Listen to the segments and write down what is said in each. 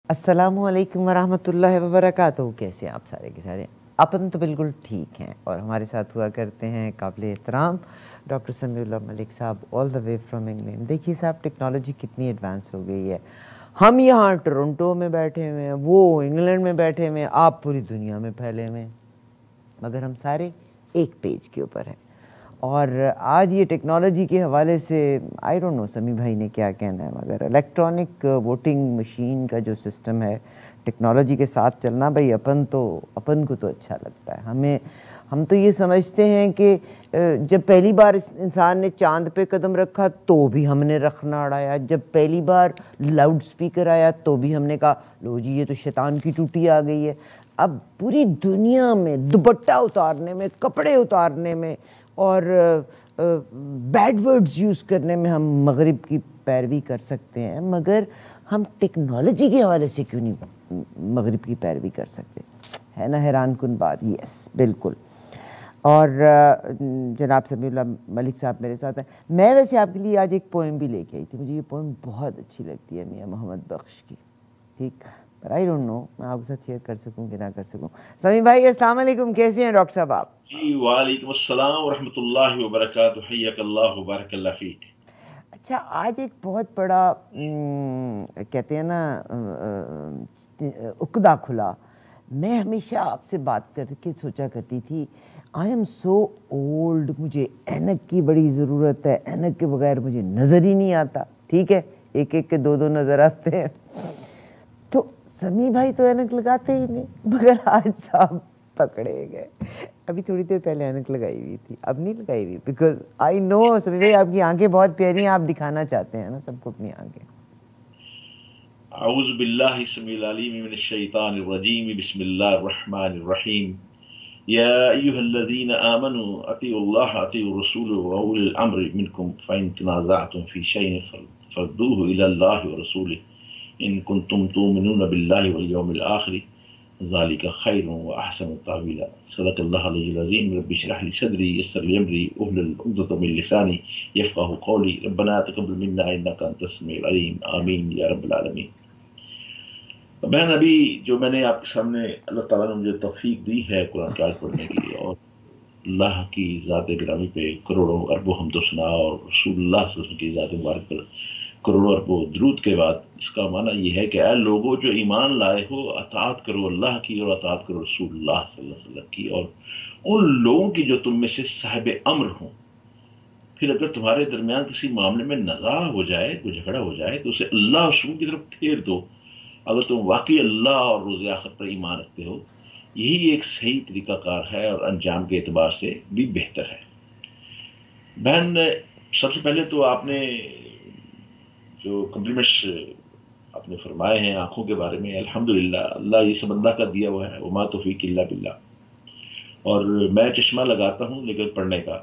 السلام علیکم ورحمۃ اللہ وبرکاتہ. کیسے ہیں آپ سارے کے سارے؟ اپن تو بالکل ٹھیک ہیں، اور ہمارے ساتھ ہوا کرتے ہیں قابل احترام ڈاکٹر سمیع اللہ ملک صاحب آل دا وے فرام انگلینڈ. دیکھیے صاحب، ٹیکنالوجی کتنی ایڈوانس ہو گئی ہے. ہم یہاں ٹورنٹو میں بیٹھے ہوئے ہیں، وہ انگلینڈ میں بیٹھے ہوئے ہیں، آپ پوری دنیا میں پھیلے ہوئے ہیں، مگر ہم سارے ایک پیج کے اوپر ہیں. اور آج یہ ٹیکنالوجی کے حوالے سے آئی ڈونٹ نو سمیع بھائی نے کیا کہنا ہے، مگر الیکٹرانک ووٹنگ مشین کا جو سسٹم ہے، ٹیکنالوجی کے ساتھ چلنا، بھائی اپن کو تو اچھا لگتا ہے. ہم تو یہ سمجھتے ہیں کہ جب پہلی بار انسان نے چاند پہ قدم رکھا تو بھی ہم نے رکھنا اڑایا، جب پہلی بار لاؤڈ سپیکر آیا تو بھی ہم نے کہا لو جی یہ تو شیطان کی ٹوٹی آ گئی ہے. اب پوری دنیا میں دوپٹہ اتارنے میں، کپڑے اتارنے میں اور بیڈ ورڈز یوز کرنے میں ہم مغرب کی پیروی کر سکتے ہیں، مگر ہم ٹیکنالوجی کے حوالے سے کیوں نہیں مغرب کی پیروی کر سکتے؟ ہے نا حیران کن بات. یس بالکل. اور جناب سمیع اللہ ملک صاحب میرے ساتھ ہیں. میں ویسے آپ کے لیے آج ایک پوئم بھی لے کے آئی تھی. مجھے یہ پوئم بہت اچھی لگتی ہے میاں محمد بخش کی. ٹھیک، پر آئی ڈونٹ نو میں آپ کے ساتھ شیئر کر سکوں کہ نہ کر سکوں. سمیع بھائی السلام علیکم، کیسے ہیں ڈاکٹر صاحب آپ؟ جی وعلیکم السلام ورحمۃ اللہ وبرکاتہ. حیاک اللہ وبارک اللہ فیک. اچھا، آج ایک بہت بڑا کہتے ہیں نا عقدہ کھلا. میں ہمیشہ آپ سے بات کر کے سوچا کرتی تھی آئی ایم سو اولڈ، مجھے اینک کی بڑی ضرورت ہے، اینک کے بغیر مجھے نظر ہی نہیں آتا. ٹھیک ہے، ایک ایک کے دو دو نظر آتے ہیں. تو سمیع بھائی تو اینک لگاتے ہی نہیں، مگر آج صاحب پکڑے گئے. ابھی تھوڑی دیر پہلے اینک لگائی ہوئی تھی، اب نہیں لگائی ہوئی، بیکاز آئی نو سمیع بھائی آپ کی آنکھیں بہت پیاری ہیں، آپ دکھانا چاہتے ہیں نا سب کو اپنی آنکھیں. اعوذ باللہ السمیع العلیم من الشیطان الرجیم. بسم اللہ الرحمن الرحیم. یا ایھا الذین آمنوا اطیعوا اللہ اطیعوا الرسول واولی الامر منکم فإن تنازعتم فی شیء فردوه الی اللہ ورسولہ ان کنتم تؤمنون باللہ والیوم الآخر ذالک خیر واحسن تاویلا. صدق اللہ العلی العظیم. رب اشرح لی صدری یسر لی امری واحلل عقدۃ من لسانی یفقہوا قولی. ربنا تقبل منا انک انت السمیع العلیم. آمین یا رب العالمین. بہن، ابھی جو میں نے آپ کے سامنے اللہ تعالیٰ نے مجھے توفیق دی ہے قرآن کی آیت پڑھنے کی، اور اللہ کی ذات گرامی پہ کروڑوں اربوں حمد و ثنا اور رسول اللہ صلی اللہ علیہ وسلم کی ذات مبارک پر کروڑوں اربوں درود کے بعد اس کا معنی یہ ہے کہ اے لوگوں جو ایمان لائے ہو، اطاعت کرو اللہ کی اور اطاعت کرو رسول اللہ صلی اللہ علیہ وسلم کی، اور ان لوگوں کی جو تم میں سے صاحب امر ہوں. پھر اگر تمہارے درمیان کسی معاملے میں نزاع ہو جائے، کوئی جھگڑا ہو جائے، تو اسے اللہ اور رسول کی طرف پھیر دو اگر تم واقعی اللہ اور روز آخر پر ایمان رکھتے ہو. یہی ایک صحیح طریقہ کار ہے اور انجام کے اعتبار سے بھی بہتر ہے. بہن، سب سے پہلے تو آپ نے جو کمپلیمنٹس آپ نے فرمائے ہیں آنکھوں کے بارے میں، الحمدللہ اللہ یہ سب اللہ کا دیا ہوا ہے. وما توفیق الا باللہ. اور میں چشمہ لگاتا ہوں لیکن پڑھنے کا،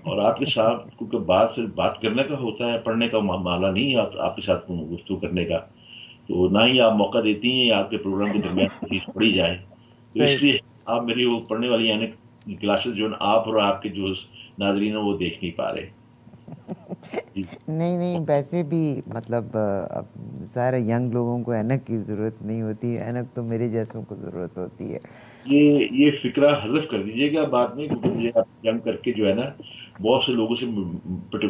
اور آپ کے ساتھ کیونکہ بات صرف بات کرنے کا ہوتا ہے، پڑھنے کا معاملہ نہیں ہے آپ کے ساتھ گفتگو کرنے کا، تو نہ ہی آپ موقع دیتی ہیں آپ کے پروگرام کے درمیان چیز پڑھی جائے. تو صحیح. اس لیے آپ میری وہ پڑھنے والی یعنی کلاسز جو آپ اور آپ کے جو ناظرین ہیں وہ دیکھ نہیں پا رہے. جی نہیں ویسے بھی مطلب اب ظاہر ینگ لوگوں کو اینک کی ضرورت نہیں ہوتی، اینک تو میرے جیسوں کو ضرورت ہوتی ہے. یہ فکرہ حذف کر دیجیے گا بعد میں، کیونکہ مجھے آپ جنگ کر کے جو ہے نا بہت سے لوگوں سے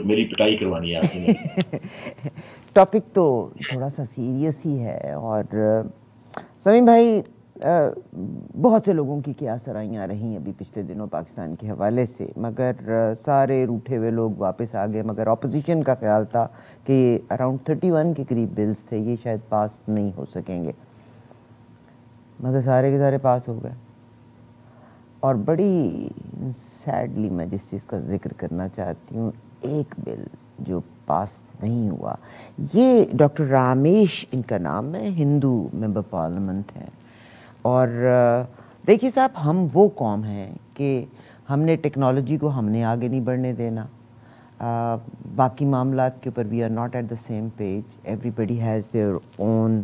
میری پٹائی کروانی ہے آپ نے. ٹاپک تو تھوڑا سا سیریس ہی ہے. اور سمیع بھائی بہت سے لوگوں کی کیا سرائیاں رہی ہیں ابھی پچھلے دنوں پاکستان کے حوالے سے، مگر سارے روٹھے ہوئے لوگ واپس آ گئے. مگر اپوزیشن کا خیال تھا کہ اراؤنڈ 31 کے قریب بلز تھے، یہ شاید پاس نہیں ہو سکیں گے، مگر سارے کے سارے پاس ہو گئے. اور بڑی سیڈلی میں جس چیز کا ذکر کرنا چاہتی ہوں، ایک بل جو پاس نہیں ہوا، یہ ڈاکٹر رامیش ان کا نام ہے، ہندو ممبر پارلیمنٹ ہیں. اور دیکھیے صاحب، ہم وہ قوم ہیں کہ ہم نے ٹیکنالوجی کو ہم نے آگے نہیں بڑھنے دینا. باقی معاملات کے اوپر we are not at the same page. ایوری بڈی ہیز دیئر اون.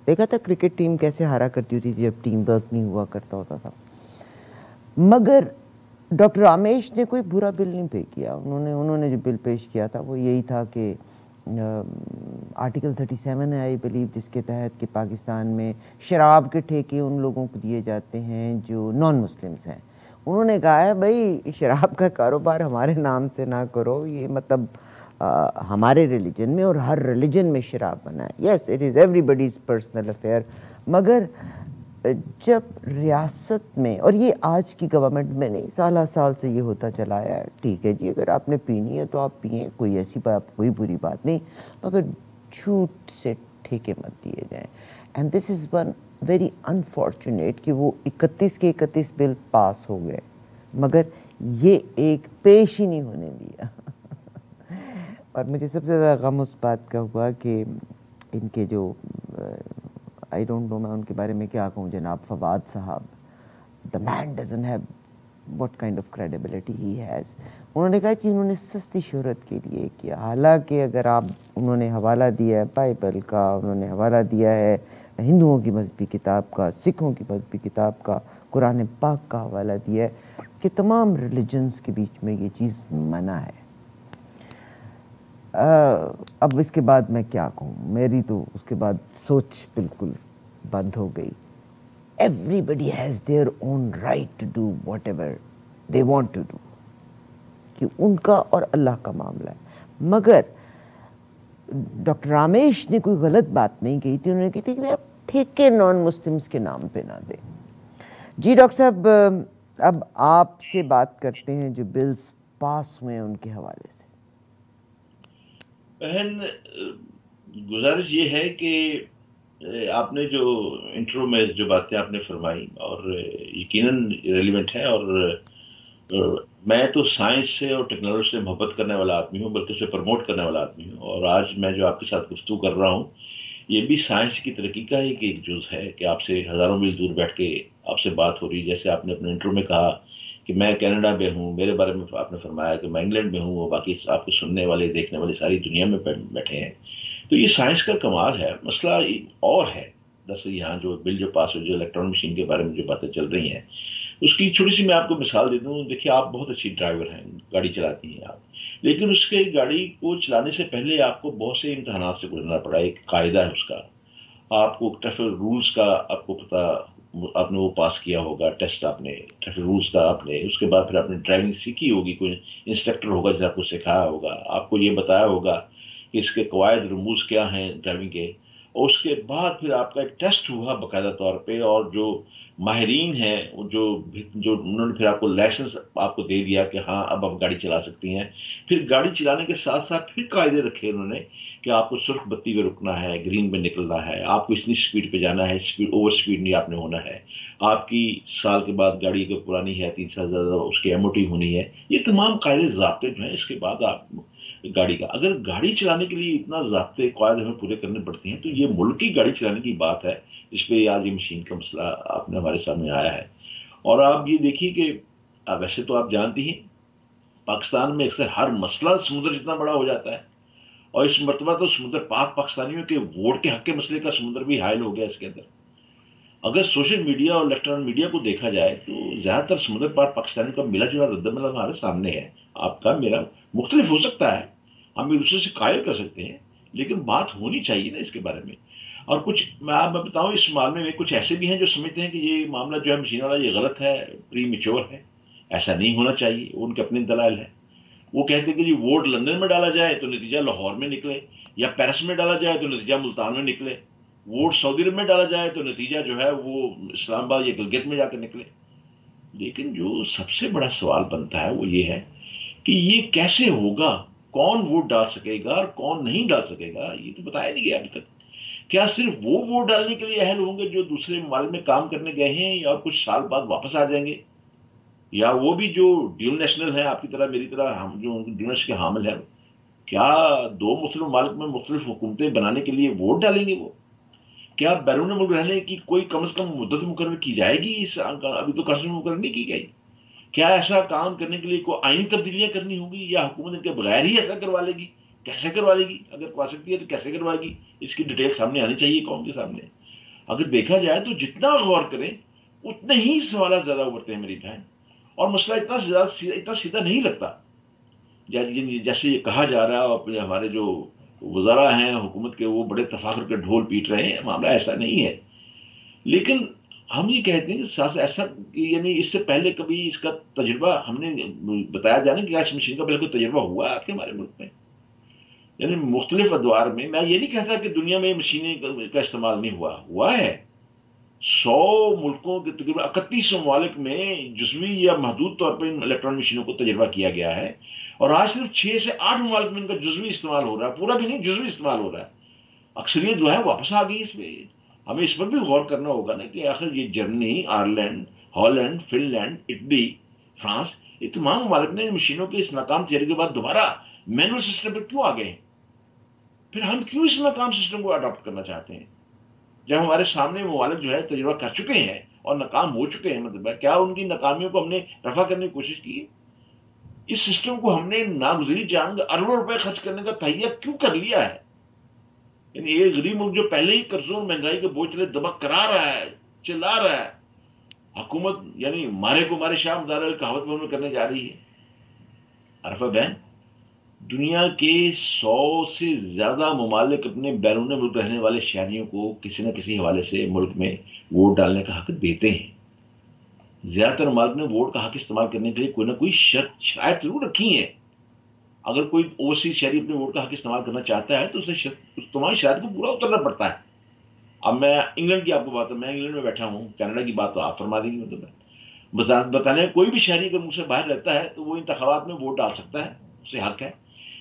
دیکھا تھا کرکٹ ٹیم کیسے ہارا کرتی ہوتی تھی جب ٹیم ورک نہیں ہوا کرتا ہوتا تھا. مگر ڈاکٹر رامیش نے کوئی برا بل نہیں پے کیا. انہوں نے جو بل پیش کیا تھا وہ یہی تھا کہ آرٹیکل 37 ہے آئی بلیو، جس کے تحت کہ پاکستان میں شراب کے ٹھیکے ان لوگوں کو دیے جاتے ہیں جو نان مسلمس ہیں. انہوں نے کہا ہے بھائی شراب کا کاروبار ہمارے نام سے نہ کرو، یہ مطلب ہمارے ریلیجن میں اور ہر ریلیجن میں شراب بنا ہے. Yes it is every buddies personal affair, مگر جب ریاست میں، اور یہ آج کی گورنمنٹ میں نہیں، سالہ سال سے یہ ہوتا چلا ہے، ٹھیک ہے جی اگر آپ نے پینی ہے تو آپ پئیں، کوئی ایسی بات، کوئی بری بات نہیں، مگر جھوٹ سے ٹھیکے مت دیے جائیں. And this is one very unfortunate کہ وہ 31 کے 31 بل پاس ہو گئے، مگر یہ ایک پیش ہی نہیں ہونے دیا. اور مجھے سب سے زیادہ غم اس بات کا ہوا کہ ان کے جو آئی ڈونٹ نو، میں ان کے بارے میں کیا کہوں، جناب Fawad sahab, the man doesn't have what kind of credibility he has. انہوں نے کہا کہ انہوں نے سستی شہرت کے لیے کیا، حالانکہ اگر انہوں نے حوالہ دیا ہے بائبل کا، انہوں نے حوالہ دیا ہے ہندوؤں کی مذہبی کتاب کا، سکھوں کی مذہبی کتاب کا، قرآن پاک کا حوالہ دیا ہے کہ تمام ریلیجنس کے بیچ میں یہ چیز منع ہے. اب اس کے بعد میں کیا کہوں، میری تو اس کے بعد سوچ بالکل بند ہو گئی. Everybody has their own right to do whatever they want to do، کہ ان کا اور اللہ کا معاملہ ہے. مگر ڈاکٹر رامیش نے کوئی غلط بات نہیں کہی تھی، انہوں نے کہی تھی کہ ٹھیکے نان مسلمس کے نام پہ نہ دیں. جی ڈاکٹر صاحب، اب آپ سے بات کرتے ہیں جو بلز پاس ہوئے ہیں ان کے حوالے سے. بہن گزارش یہ ہے کہ آپ نے جو انٹرو میں جو باتیں آپ نے فرمائی اور یقیناً ریلیونٹ ہے، اور میں تو سائنس سے اور ٹیکنالوجی سے محبت کرنے والا آدمی ہوں، بلکہ اسے پروموٹ کرنے والا آدمی ہوں. اور آج میں جو آپ کے ساتھ گفتگو کر رہا ہوں یہ بھی سائنس کی ترقی کا ہی ایک جز ہے کہ آپ سے ہزاروں میل دور بیٹھ کے آپ سے بات ہو رہی. جیسے آپ نے اپنے انٹرو میں کہا کہ میں کینیڈا میں ہوں، میرے بارے میں آپ نے فرمایا کہ میں انگلینڈ میں ہوں، اور باقی آپ کے سننے والے دیکھنے والے ساری دنیا میں بیٹھے ہیں. تو یہ سائنس کا کمال ہے. مسئلہ اور ہے، دراصل یہاں جو بل جو پاس ہو، جو الیکٹرانک مشین کے بارے میں جو باتیں چل رہی ہیں، اس کی چھوٹی سی میں آپ کو مثال دے دوں. دیکھیے آپ بہت اچھی ڈرائیور ہیں، گاڑی چلاتی ہیں آپ، لیکن اس کے گاڑی کو چلانے سے پہلے آپ کو بہت سے امتحانات سے گزرنا پڑا. ایک قاعدہ ہے اس کا، آپ کو ٹریفک رولز کا آپ کو پتہ، آپ نے وہ پاس کیا ہوگا ٹیسٹ، آپ نے ٹریفک رولز کا، آپ نے اس کے بعد پھر آپ نے ڈرائیونگ سیکھی ہوگی، کوئی انسٹرکٹر ہوگا جس نے آپ کو سکھایا ہوگا، آپ کو یہ بتایا ہوگا کہ اس کے قواعد رموز کیا ہیں ڈرائیونگ کے. اور اس کے بعد پھر آپ کا ایک ٹیسٹ ہوا باقاعدہ طور پہ، اور جو ماہرین ہیں جو انہوں نے پھر آپ کو لائسنس آپ کو دے دیا کہ ہاں اب آپ گاڑی چلا سکتی ہیں. پھر گاڑی چلانے کے ساتھ ساتھ پھر قاعدے رکھے انہوں نے کہ آپ کو سرخ بتی پہ رکنا ہے، گرین پہ نکلنا ہے، آپ کو اتنی سپیڈ پہ جانا ہے، اوور سپیڈ نہیں آپ نے ہونا ہے، آپ کی سال کے بعد گاڑی جو پرانی ہے 3 سال زیادہ اس کی MOT ہونی ہے. یہ تمام قاعدے ضابطے جو ہیں اس کے بعد آپ گاڑی کا، اگر گاڑی چلانے کے لیے اتنا ضابطے قواعد ہمیں پورے کرنے پڑتے ہیں تو یہ ملک کی گاڑی چلانے کی بات ہے جس پہ آج یہ مشین کا مسئلہ آپ نے ہمارے سامنے آیا ہے. اور آپ یہ دیکھیے کہ ویسے تو آپ جانتی ہیں پاکستان میں اکثر ہر مسئلہ سمندر جتنا بڑا ہو جاتا ہے، اور اس مرتبہ تو سمندر پاکستانیوں کے ووٹ کے حق کے مسئلے کا سمندر بھی حائل ہو گیا اس کے اندر. اگر سوشل میڈیا اور الیکٹرانک میڈیا کو دیکھا جائے تو زیادہ تر سمندر پار پاکستانیوں کا ملا جلا رد عمل ہمارے سامنے ہے. آپ کا میرا مختلف ہو سکتا ہے، ہم ایک دوسرے سے قائل کر سکتے ہیں، لیکن بات ہونی چاہیے نا اس کے بارے میں. اور کچھ میں آپ بتاؤں اس معاملے میں کچھ ایسے بھی ہیں جو سمجھتے ہیں کہ یہ معاملہ جو ہے مشین والا یہ غلط ہے، پری میچور ہے، ایسا نہیں ہونا چاہیے. ان کے اپنے دلائل ہیں. وہ کہتے ہیں کہ جی ووٹ لندن میں ڈالا جائے تو نتیجہ لاہور میں نکلے، یا پیرس میں ڈالا جائے تو نتیجہ ملتان میں نکلے، ووٹ سعودی عرب میں ڈالا جائے تو نتیجہ جو ہے وہ اسلام آباد یا گلگت میں جا کے نکلے. لیکن جو سب سے بڑا سوال بنتا ہے وہ یہ ہے کہ یہ کیسے ہوگا، کون ووٹ ڈال سکے گا اور کون نہیں ڈال سکے گا، یہ تو بتایا نہیں گیا ابھی تک. کیا صرف وہ ووٹ ڈالنے کے لیے اہل ہوں گے جو دوسرے ممالک میں کام کرنے گئے ہیں یا کچھ سال بعد واپس آ جائیں گے، یا وہ بھی جو ڈیول نیشنل ہیں آپ کی طرح میری طرح، ہم جو ڈیول نیشنل کے حامل ہیں، کیا 2 مختلف ممالک میں مختلف حکومتیں بنانے کے لیے ووٹ ڈالیں گے؟ وہ کیا بیرون ملک رہنے کی کوئی کم از کم مدت مقرر کی جائے گی؟ ابھی تو کانسٹیٹیوشن مقرر نہیں کی گئی. کیا ایسا کام کرنے کے لیے کوئی آئینی تبدیلیاں کرنی ہوگی، یا حکومت ان کے بغیر ہی ایسا کروا لے گی؟ کیسے کروا لے گی؟ اگر کروا سکتی ہے تو کیسے کروائے گی؟ اس کی ڈیٹیل سامنے آنی چاہیے قوم کے سامنے. اگر دیکھا جائے تو جتنا غور کریں اتنے ہی سوالات زیادہ ابھرتے ہیں میری بہن، اور مسئلہ اتنا سیدھا نہیں لگتا جیسے یہ کہا جا رہا ہے. اور ہمارے جو وزراء ہیں حکومت کے وہ بڑے تفاخر کے ڈھول پیٹ رہے ہیں، معاملہ ایسا نہیں ہے. لیکن ہم یہ کہتے ہیں کہ ایسا یعنی اس سے پہلے کبھی اس کا تجربہ ہم نے بتایا جانا کہ گیس مشین کا پہلے کوئی تجربہ ہوا ہے آپ کے ہمارے ملک میں؟ یعنی مختلف ادوار میں یہ نہیں کہتا کہ دنیا میں مشینیں کا استعمال نہیں ہوا ہے. 100 ملکوں کے تقریباً 31 ممالک میں جزوی یا محدود طور پر ان الیکٹرانک مشینوں کو تجربہ کیا گیا ہے، اور آج صرف 6 سے 8 ممالک میں ان کا جزوی استعمال ہو رہا ہے، پورا بھی نہیں، جزوی استعمال ہو رہا ہے. اکثریت جو ہے واپس آ گئی اس میں. ہمیں اس پر بھی غور کرنا ہوگا نا کہ آخر یہ Germany, Ireland, Holland, Finland, Italy, France, یہ تمام ممالک نے مشینوں کے اس ناکام تجربے کے بعد دوبارہ مینول سسٹم پر کیوں آ گئے ہیں؟ پھر ہم کیوں اس ناکام سسٹم کو اڈاپٹ کرنا چاہتے ہیں جب ہمارے سامنے ممالک جو ہے تجربہ کر چکے ہیں اور ناکام ہو چکے ہیں؟ مطلب کیا ان کی ناکامیوں کو ہم نے رفع کرنے کی کوشش کی؟ اس سسٹم کو ہم نے ناگزیری جان اربوں روپے خرچ کرنے کا تہیہ کیوں کر لیا ہے؟ یعنی یہ غریب ملک جو پہلے ہی قرضوں اور مہنگائی کے بوجھ تلے دبک کرا رہا ہے، چلا رہا ہے، حکومت یعنی مارے کو مارے شاہ مدارہ کہاوت میں کرنے جا رہی ہے. عرفہ بہن، دنیا کے 100 سے زیادہ ممالک اپنے بیرون ملک رہنے والے شہریوں کو کسی نہ کسی حوالے سے ملک میں ووٹ ڈالنے کا حق دیتے ہیں. زیادہ تر ممالک نے ووٹ کا حق استعمال کرنے کے لیے کوئی نہ کوئی شرائط ضرور رکھی ہیں. اگر کوئی اوورسیز شہری اپنے ووٹ کا حق استعمال کرنا چاہتا ہے تو اسے تمام شرائط کو پورا اترنا پڑتا ہے. اب میں انگلینڈ کی آپ کو بات ہے، میں انگلینڈ میں بیٹھا ہوں، کینیڈا کی بات تو آپ فرما دیں گے. مطلب بتانے کوئی بھی شہری اگر مجھ سے باہر رہتا ہے تو وہ انتخابات میں ووٹ ڈال سکتا ہے، اسے حق ہے.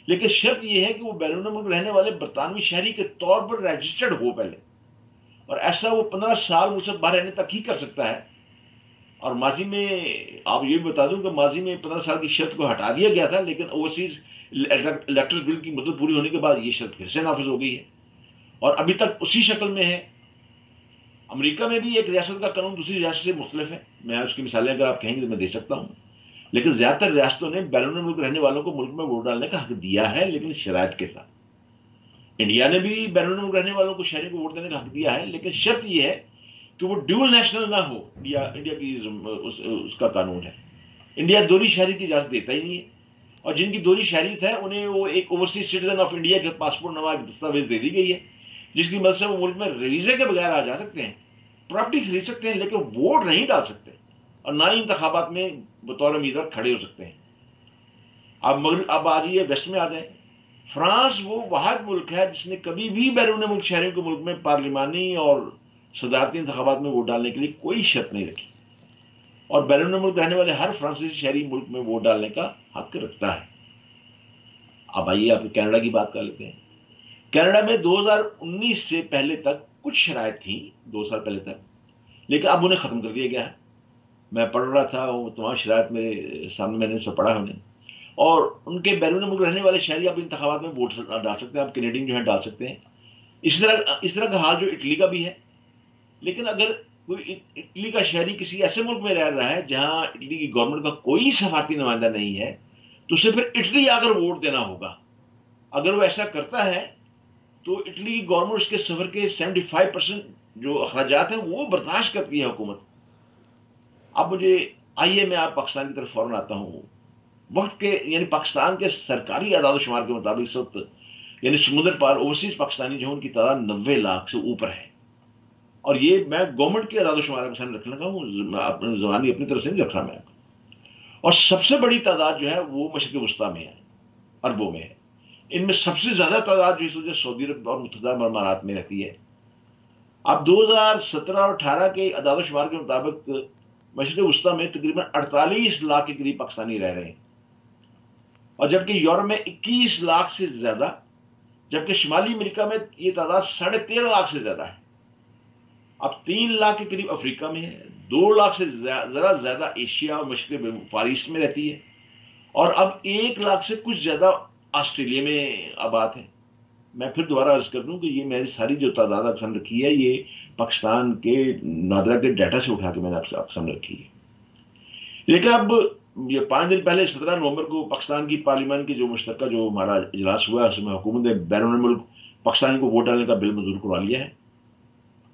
لیکن شرط یہ ہے کہ وہ بیرون ملک رہنے والے برطانوی شہری کے طور پر رجسٹرڈ ہو پہلے، اور ایسا وہ 15 سال مجھ سے باہر رہنے تک ہی کر سکتا ہے. اور ماضی میں آپ یہ بھی بتا دوں کہ ماضی میں 15 سال کی شرط کو ہٹا دیا گیا تھا، لیکن اوورسیز الیکٹرس بل کی مدت پوری ہونے کے بعد یہ شرط پھر سے نافذ ہو گئی ہے اور ابھی تک اسی شکل میں ہے. امریکہ میں بھی ایک ریاست کا قانون دوسری ریاست سے مختلف ہے، میں اس کی مثالیں اگر آپ کہیں گے تو میں دے سکتا ہوں. لیکن زیادہ تر ریاستوں نے بیرون ملک رہنے والوں کو ملک میں ووٹ ڈالنے کا حق دیا ہے، لیکن شرائط کے ساتھ. انڈیا نے بھی بیرون ملک رہنے والوں کو شہریوں کو ووٹ دینے کا حق دیا ہے، لیکن شرط یہ ہے کہ وہ ڈیول نیشنل نہ ہو. انڈیا کی اس کا قانون ہے. انڈیا دوہری شہریت کی اجازت دیتا ہی نہیں ہے، اور جن کی دوہری شہریت ہے انہیں وہ ایک اوورسیز سٹیزن آف انڈیا کے پاسپورٹ نما دستاویز دے دی گئی ہے، جس کی مدد سے وہ ملک میں ویزے کے بغیر آ جا سکتے ہیں، پراپرٹی خرید سکتے ہیں، لیکن ووٹ نہیں ڈال سکتے اور نہ ہی انتخابات میں بطور امیدوار کھڑے ہو سکتے ہیں. اب آ جائیے ویسٹ میں آ جائیں. فرانس وہ واحد ملک ہے جس نے کبھی بھی بیرون ملک شہریوں کو ملک میں پارلیمانی اور صدارتی انتخابات میں ووٹ ڈالنے کے لیے کوئی شرط نہیں رکھی، اور بیرون ملک رہنے والے ہر فرانسیسی شہری ملک میں ووٹ ڈالنے کا حق رکھتا ہے. اب آئیے آپ کینیڈا کی بات کر لیتے ہیں. کینیڈا میں 2019 سے پہلے تک کچھ شرائط تھیں، 2 سال پہلے تک، لیکن اب انہیں ختم کر دیا گیا ہے. میں پڑھ رہا تھا وہ تمام شرائط میرے سامنے، میں نے اسے پڑھا انہیں، اور ان کے بیرون ملک رہنے والے شہری اب انتخابات میں ووٹ ڈال سکتے ہیں، اب کینیڈین جو ہے ڈال سکتے ہیں. اس طرح کا حال جو اٹلی کا بھی ہے. لیکن اگر کوئی اٹلی کا شہری کسی ایسے ملک میں رہ رہا ہے جہاں اٹلی کی گورنمنٹ کا کوئی سفارتی نمائندہ نہیں ہے تو اسے پھر اٹلی آ کر ووٹ دینا ہوگا. اگر وہ ایسا کرتا ہے تو اٹلی کی گورنمنٹ اس کے سفر کے 75% جو اخراجات ہیں وہ برداشت کرتی ہے حکومت. اب آئیے میں آپ پاکستان کی طرف فوراً آتا ہوں. وقت کے یعنی پاکستان کے سرکاری اعداد و شمار کے مطابق اس وقت یعنی سمندر پار اوورسیز پاکستانی جو ہیں ان کی تعداد 90 لاکھ سے اوپر ہے. اور یہ میں گورنمنٹ کے اعداد و شمار کے سامنے رکھنے کا ہوں، اپنی زبانی اپنی طرف سے نہیں رکھ رہا میں. اور سب سے بڑی تعداد جو ہے وہ مشرق وسطیٰ میں ہے، عربوں میں ہے. ان میں سب سے زیادہ تعداد جو اس وجہ سعودی عرب اور متحدہ عرب امارات میں رہتی ہے. اب 2017 اور 18 کے اعداد و شمار کے مطابق مشرق وسطیٰ میں تقریباً 48 لاکھ کے قریب پاکستانی رہ رہے ہیں، اور جبکہ یورپ میں 21 لاکھ سے زیادہ، جبکہ شمالی امریکہ میں یہ تعداد 13.5 لاکھ سے زیادہ ہے. اب 3 لاکھ کے قریب افریقہ میں ہے، 2 لاکھ سے ذرا زیادہ ایشیا اور مشرق فار میں رہتی ہے، اور اب 1 لاکھ سے کچھ زیادہ آسٹریلیا میں آباد ہے. میں پھر دوبارہ عرض کر دوں کہ یہ میری ساری جو تعداد آپ سامنے رکھی ہے یہ پاکستان کے نادرا کے ڈیٹا سے اٹھا کے میں نے آپ سامنے رکھی ہے. لیکن اب یہ 5 دن پہلے 17 نومبر کو پاکستان کی پارلیمان کی جو مشترکہ جو ہمارا اجلاس ہوا ہے اس میں حکومت نے بیرون ملک پاکستان کو ووٹ ڈالنے کا بل منظور کروا لیا ہے.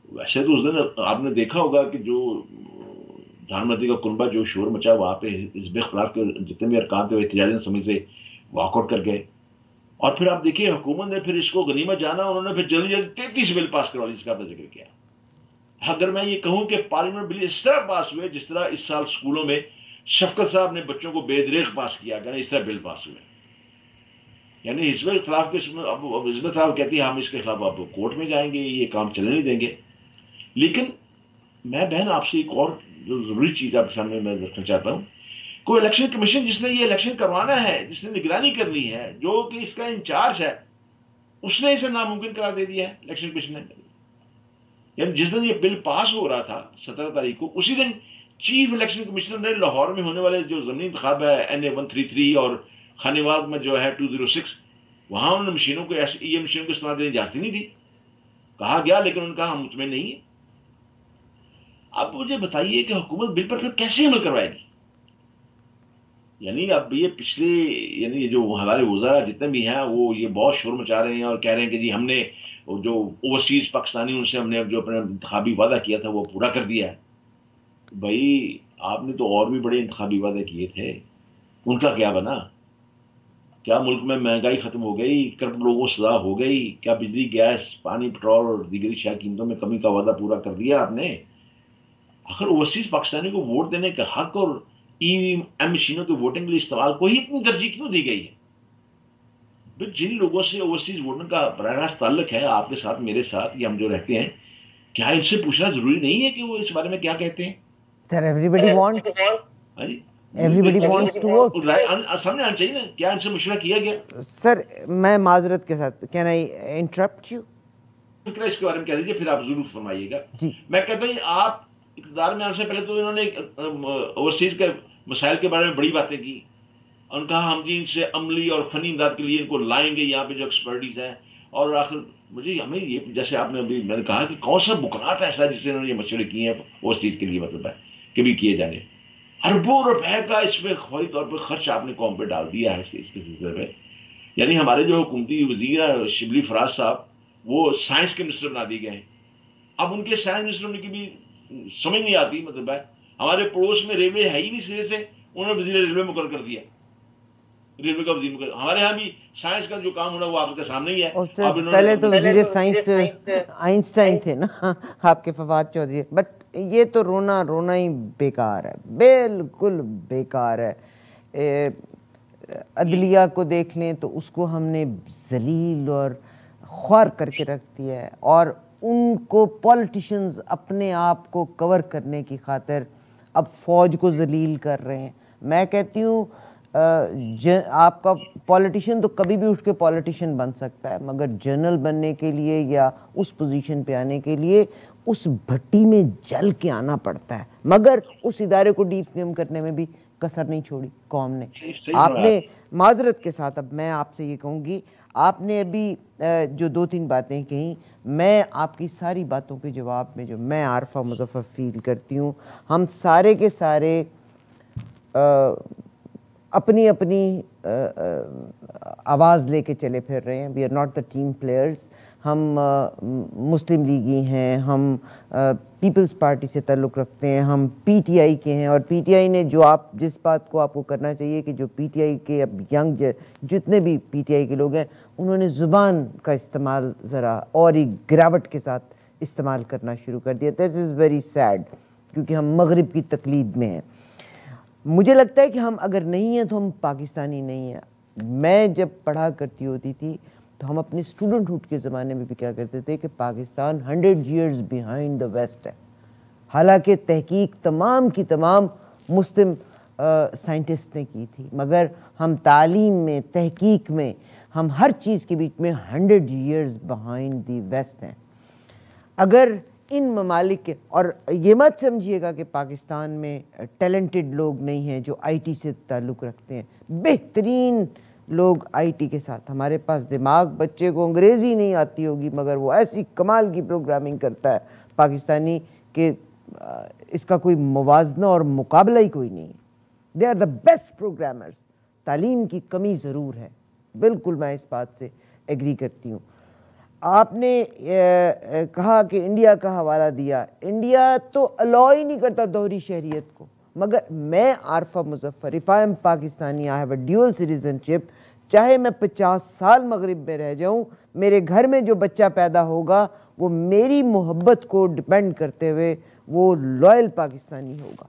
ویسے تو اس دن آپ نے دیکھا ہوگا کہ جو پردھان کا کنبہ جو شور مچا وہاں پہ حزب اختلاف کے جتنے بھی ارکان تھے وہ احتجاجی اسمبلی سے واک آؤٹ کر گئے، اور پھر آپ دیکھیے حکومت نے پھر اس کو غنیمت جانا، انہوں نے پھر جلدی جلدی 33 بل پاس کروا لی، جس کا آپ نے ذکر کیا. اگر میں یہ کہوں کہ پارلیمنٹ بل اس طرح پاس ہوئے جس طرح اس سال اسکولوں میں شفقت صاحب نے بچوں کو بے دریغ پاس کیا، کہ اس طرح بل پاس ہوئے. یعنی حزب اختلاف کے اب حزب اختلاف کہتی ہے ہم اس کے خلاف اب کورٹ میں جائیں گے، یہ کام چلنے نہیں دیں گے. لیکن میں بہن آپ سے ایک اور جو ضروری چیز آپ کے سامنے میں رکھنا چاہتا ہوں، کوئی الیکشن کمیشن جس نے یہ الیکشن کروانا ہے، جس نے نگرانی کرنی ہے، جو کہ اس کا انچارج ہے، اس نے اسے ناممکن قرار دے دیا ہے الیکشن کمیشن نے. یعنی جس دن یہ بل پاس ہو رہا تھا 17 تاریخ کو، اسی دن چیف الیکشن کمشنر نے لاہور میں ہونے والے جو ضمنی انتخاب ہے NA 133 اور خانیوال میں جو ہے 206، وہاں انہوں نے مشینوں کو یہ مشینوں کو استعمال کرنے کی اجازت نہیں دی. کہا گیا لیکن انہوں نے کہا ہم مطمئن نہیں ہیں. اب مجھے بتائیے کہ حکومت بل پر پھر کیسے عمل کروائے گی؟ یعنی اب یہ پچھلے یعنی جو ہمارے وزراء جتنے بھی ہیں وہ یہ بہت شور مچا رہے ہیں اور کہہ رہے ہیں کہ جی ہم نے جو اوورسیز پاکستانی ان سے ہم نے جو اپنا انتخابی وعدہ کیا تھا وہ پورا کر دیا ہے. بھائی آپ نے تو اور بھی بڑے انتخابی وعدے کیے تھے، ان کا کیا بنا؟ کیا ملک میں مہنگائی ختم ہو گئی؟ کرپٹ لوگوں سزا ہو گئی؟ کیا بجلی گیس پانی پٹرول اور دیگری شاہ قیمتوں میں کمی کا وعدہ پورا کر دیا آپ نے؟ آخر اوورسیز پاکستانی کو ووٹ دینے کا حق اور EVM مشینوں کے ووٹنگ کے لیے استعمال کو ہی اتنی ترجیح کیوں دی گئی ہے؟ جن لوگوں سے اوورسیز ووٹنگ کا براہ راست تعلق ہے آپ کے ساتھ میرے ساتھ یا ہم جو رہتے ہیں، کیا ان سے پوچھنا ضروری نہیں ہے کہ وہ اس بارے میں کیا کہتے ہیں؟ سر ایوریبڈی وانٹس ٹو ووٹ. سامنے آنا چاہیے نا. کیا ان سے مشورہ کیا گیا؟ سر میں معذرت کے ساتھ کین آئی انٹرپٹ یو؟ فکر اس کے بارے میں کہہ دیجیے پھر آپ ضرور فرمائیے گا. جی میں کہتا ہوں آپ اقتدار میں آنے سے پہلے تو انہوں نے اوورسیز کے مسائل کے بارے میں بڑی باتیں کی. انہوں نے کہا ہم جی ان سے عملی اور فنی امداد کے لیے ان کو لائیں گے یہاں پہ جو ایکسپرٹیز ہے. اور آخر مجھے ہمیں یہ جیسے آپ نے ابھی میں نے کہا کہ کون سا بکرات ایسا جس سے انہوں نے یہ مشورے کیے ہیں اوورسیز کے لیے، مطلب ہے کہ بھی کیے جانے. اربوں روپے کا اس میں فوری طور پر خرچ آپ نے قوم پہ ڈال دیا ہے اس کے سلسلے میں. یعنی ہمارے جو حکومتی وزیر ہیں شبلی فراز صاحب وہ سائنس کے منسٹر بنا دیے گئے ہیں. اب ان کے سائنس منسٹر ہونے کی بھی سمجھ نہیں آتی. مطلب ہے ہمارے پڑوس میں ریلوے ہے ہی نہیں سرے سے، انہوں نے وزیر ریلوے مقرر کر دیا، ریلوے کا وزیر مقرر. ہمارے ہاں بھی سائنس کا جو کام ہونا وہ آپ کے سامنے ہی ہے. پہلے تو وزیر سائنس آئنسٹائن تھے نا آپ کے فواد چودھری. بٹ یہ تو رونا ہی بیکار ہے، بالکل بیکار ہے. عدلیہ کو دیکھ لیں تو اس کو ہم نے ذلیل اور خوار کر کے رکھ دیا ہے، اور ان کو پولیٹیشنز اپنے آپ کو کور کرنے کی خاطر اب فوج کو ذلیل کر رہے ہیں. میں کہتی ہوں آپ کا پولیٹیشین تو کبھی بھی اٹھ کے پولیٹیشین بن سکتا ہے، مگر جنرل بننے کے لیے یا اس پوزیشن پہ آنے کے لیے اس بھٹی میں جل کے آنا پڑتا ہے. مگر اس ادارے کو ڈیفیم کرنے میں بھی کسر نہیں چھوڑی قوم نے. آپ نے معذرت کے ساتھ اب میں آپ سے یہ کہوں گی، آپ نے ابھی جو 2-3 باتیں کہیں، میں آپ کی ساری باتوں کے جواب میں جو میں عارفہ مظفر فیل کرتی ہوں، ہم سارے کے سارے اپنی آواز لے کے چلے پھر رہے ہیں. We are not the team players. ہم مسلم لیگی ہیں، ہم پیپلز پارٹی سے تعلق رکھتے ہیں، ہم PTI کے ہیں، اور PTI نے جس بات کو آپ کو کرنا چاہیے کہ جو PTI کے اب ینگ جتنے بھی PTI کے لوگ ہیں انہوں نے زبان کا استعمال ذرا اور ہی گراوٹ کے ساتھ استعمال کرنا شروع کر دیا. دیٹ از ویری سیڈ، کیونکہ ہم مغرب کی تقلید میں ہیں. مجھے لگتا ہے کہ ہم اگر نہیں ہیں تو ہم پاکستانی نہیں ہیں. میں جب پڑھا کرتی ہوتی تھی تو ہم اپنے اسٹوڈنٹ ہوڈ کے زمانے میں بھی کیا کرتے تھے کہ Pakistan 100 years behind the West ہے. حالانکہ تحقیق تمام کی تمام مسلم سائنٹسٹ نے کی تھی، مگر ہم تعلیم میں، تحقیق میں، ہم ہر چیز کے بیچ میں 100 years behind the West ہیں. اگر ان ممالک کے، اور یہ مت سمجھیے گا کہ پاکستان میں ٹیلنٹڈ لوگ نہیں ہیں جو IT سے تعلق رکھتے ہیں. بہترین لوگ IT کے ساتھ، ہمارے پاس دماغ، بچے کو انگریزی نہیں آتی ہوگی مگر وہ ایسی کمال کی پروگرامنگ کرتا ہے پاکستانی کہ اس کا کوئی موازنہ اور مقابلہ ہی کوئی نہیں. They are the best programmers. تعلیم کی کمی ضرور ہے، بالکل میں اس بات سے ایگری کرتی ہوں. آپ نے کہا کہ انڈیا کا حوالہ دیا. انڈیا تو الاؤ ہی نہیں کرتا دوہری شہریت کو. مگر میں Arifa Muzaffar, if I am Pakistani, I have a dual citizenship. چاہے میں 50 سال مغرب میں رہ جاؤں، میرے گھر میں جو بچہ پیدا ہوگا وہ میری محبت کو ڈپینڈ کرتے ہوئے وہ لائل پاکستانی ہوگا۔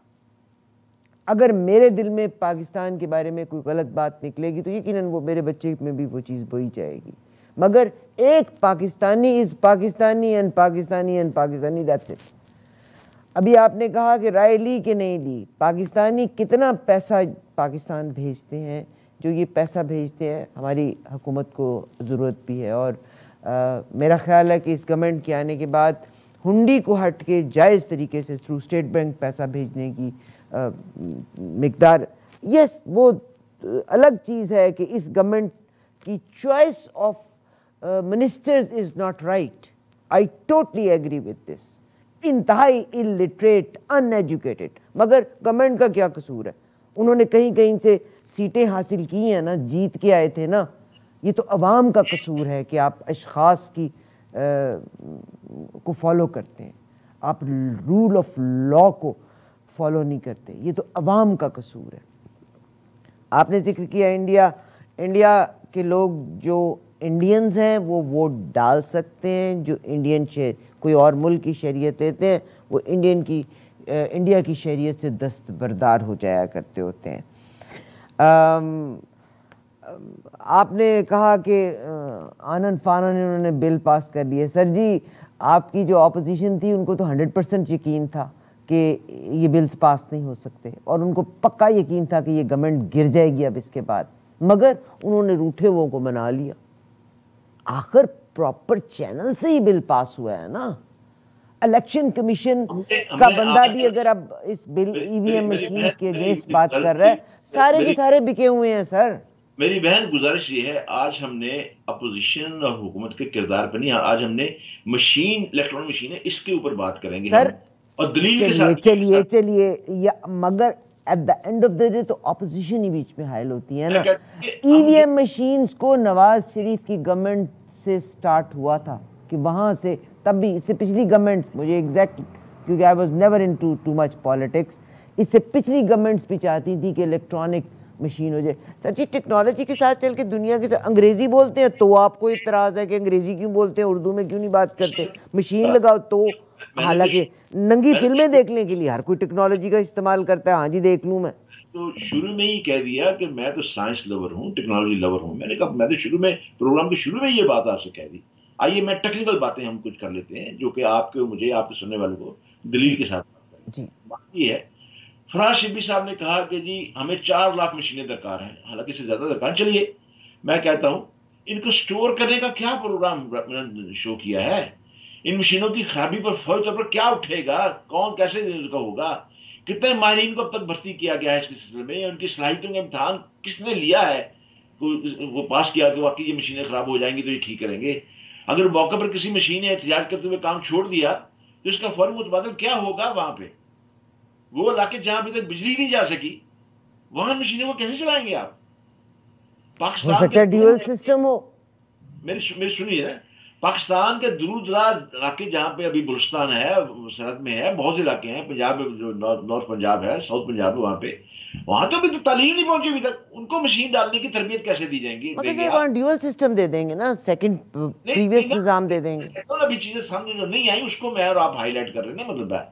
اگر میرے دل میں پاکستان کے بارے میں کوئی غلط بات نکلے گی تو یقیناً وہ میرے بچے میں بھی وہ چیز بوئی جائے گی، مگر ایک Pakistani is Pakistani and Pakistani and Pakistani, that's it. ابھی آپ نے کہا کہ رائے لی کہ نہیں لی، پاکستانی کتنا پیسہ پاکستان بھیجتے ہیں، جو یہ پیسہ بھیجتے ہیں ہماری حکومت کو ضرورت بھی ہے، اور میرا خیال ہے کہ اس گورنمنٹ کے آنے کے بعد ہنڈی کو ہٹ کے جائز طریقے سے تھرو اسٹیٹ بینک پیسہ بھیجنے کی مقدار، یس وہ الگ چیز ہے کہ اس گورنمنٹ کی choice of ministers is not right, I totally agree with this, انتہائی الٹریٹ ان ایجوکیٹڈ، مگر گورنمنٹ کا کیا قصور ہے؟ انہوں نے کہیں کہیں سے سیٹیں حاصل کی ہیں نا، جیت کے آئے تھے نا، یہ تو عوام کا قصور ہے کہ آپ اشخاص کی کو فالو کرتے ہیں، آپ رول آف لا کو فالو نہیں کرتے، یہ تو عوام کا قصور ہے۔ آپ نے ذکر کیا انڈیا کے لوگ جو انڈینز ہیں وہ ووٹ ڈال سکتے ہیں، جو انڈین کوئی اور ملک کی شہریت لیتے ہیں وہ انڈیا کی شہریت سے دستبردار ہو جایا کرتے ہوتے ہیں۔ آپ نے کہا کہ آنن فانن انہوں نے بل پاس کر لیے، سر جی آپ کی جو اپوزیشن تھی ان کو تو 100% یقین تھا کہ یہ بلز پاس نہیں ہو سکتے، اور ان کو پکا یقین تھا کہ یہ گورنمنٹ گر جائے گی اب اس کے بعد، مگر انہوں نے روٹھے وہ کو منا لیا۔ آخر پراپر چینل سے ہی بل پاس ہوا ہے نا، الیکشن کمیشن کا بندہ بھی اگر اب اس بل ای وی ایم مشینز کے اگینسٹ بات کر رہا ہے، سارے کے سارے بکے ہوئے ہیں سر۔ میری بہن گزارش یہ ہے، آج ہم نے اپوزیشن اور حکومت کے کردار پہ نہیں، آج ہم نے مشین، الیکٹرانک مشین ہے اس کے اوپر بات کریں گے سر، اور دلیل کے ساتھ۔ چلیے مگر at the end of the day تو اپوزیشن ہی بیچ میں حائل ہوتی ہے نا۔ ای وی ایم مشینز کو نواز شریف کی گورنمنٹ سے سٹارٹ ہوا تھا کہ وہاں سے، تب بھی اس سے پچھلی گورنمنٹس، مجھے ایگزیکٹ کیونکہ I was never in too much politics, اس سے پچھلی گورنمنٹس بھی چاہتی تھی کہ الیکٹرانک مشین ہو جائے۔ سر جی ٹیکنالوجی کے ساتھ چل کے دنیا کے ساتھ انگریزی بولتے ہیں تو آپ کو اعتراض ہے کہ انگریزی کیوں بولتے ہیں، اردو میں کیوں نہیں بات کرتے، مشین لگاؤ تو، حالانکہ ننگی فلمیں دیکھنے کے لیے ہر کوئی ٹیکنالوجی کا استعمال کرتا ہے، ہاں جی دیکھ لوں میں تو شروع میں ہی کہہ دیا کہ میں تو سائنس لور ہوں، ٹیکنالوجی لور ہوں، میں نے کہا میں تو شروع میں پروگرام کے شروع میں یہ بات آپ سے کہہ دی۔ آئیے میں ٹیکنیکل باتیں ہم کچھ کر لیتے ہیں جو کہ آپ کے، مجھے، آپ کے سننے والوں کو دلیل کے ساتھ بات کریں۔ بات یہ ہے، فراز شبی صاحب نے کہا کہ جی ہمیں 4 لاکھ مشینیں درکار ہیں، حالانکہ اس سے زیادہ درکار ہیں۔ چلیے میں کہتا ہوں ان کو سٹور کرنے کا کیا پروگرام شو کیا ہے؟ ان مشینوں کی خرابی پر فوری طور پر کیا اٹھے گا؟ کون کیسے اس کا ہوگا؟ کتنے ماہرین کو اب تک بھرتی کیا گیا ہے اس کے سلسلے میں؟ ان کی صلاحیتوں کا امتحان کس نے لیا ہے؟ وہ پاس کیا کہ واقعی یہ مشینیں خراب ہو جائیں گی تو یہ ٹھیک کریں گے؟ اگر موقع پر کسی مشین نے احتجاج کرتے ہوئے کام چھوڑ دیا تو اس کا فوری متبادل کیا ہوگا؟ وہاں پہ وہ علاقے جہاں ابھی تک بجلی نہیں جا سکی وہاں مشینیں وہ کیسے چلائیں گے آپ؟ ہو سکتا ہے ڈیول سسٹم ہو۔ میری سنیے نا، پاکستان کے دور دراز علاقے جہاں پہ ابھی بلوچستان ہے، سرحد میں ہے، بہت سے علاقے ہیں، پنجاب جو نارتھ پنجاب ہے، ساؤتھ پنجاب ہے، وہاں تو ابھی تو تعلیم نہیں پہنچی ابھی تک، ان کو مشین ڈالنے کی تربیت کیسے دی جائیں گی؟ مگر وہاں ڈیول سسٹم دے دیں گے نا، سیکنڈ پریویس نظام دے دیں گے۔ ابھی چیزیں سمجھ جو نہیں آئی اس کو میں اور آپ ہائی لائٹ کر رہے ہیں، مطلب ہے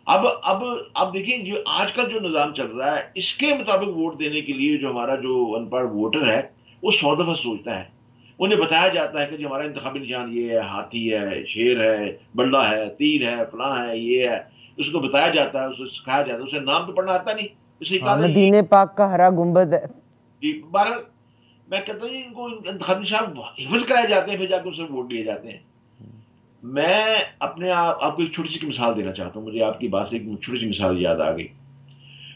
اب دیکھیں جو آج کا جو نظام چل رہا ہے اس کے مطابق ووٹ دینے کے لیے جو ہمارا جو ان پڑھ ووٹر ہے وہ 100 دفعہ سوچتا ہے۔ انہیں بتایا جاتا ہے کہ جی ہمارا انتخابی نشان یہ ہے، ہاتھی ہے، شیر ہے، بندہ ہے، تیر ہے، فلاں ہے، یہ ہے، اس کو بتایا جاتا ہے، اسے سکھایا جاتا ہے، اسے نام تو پڑھنا آتا نہیں، اسے مدینہ پاک کا ہرا گنبد ہے جی۔ بہرحال میں کہتا ہوں ان کو انتخابی نشان حفظ کرائے جاتے ہیں، پھر جا کے ان سے ووٹ لیے جاتے ہیں۔ میں اپنے آپ کو ایک چھوٹی سی مثال دینا چاہتا ہوں، مجھے آپ کی بات سے ایک چھوٹی سی مثال یاد آ گئی۔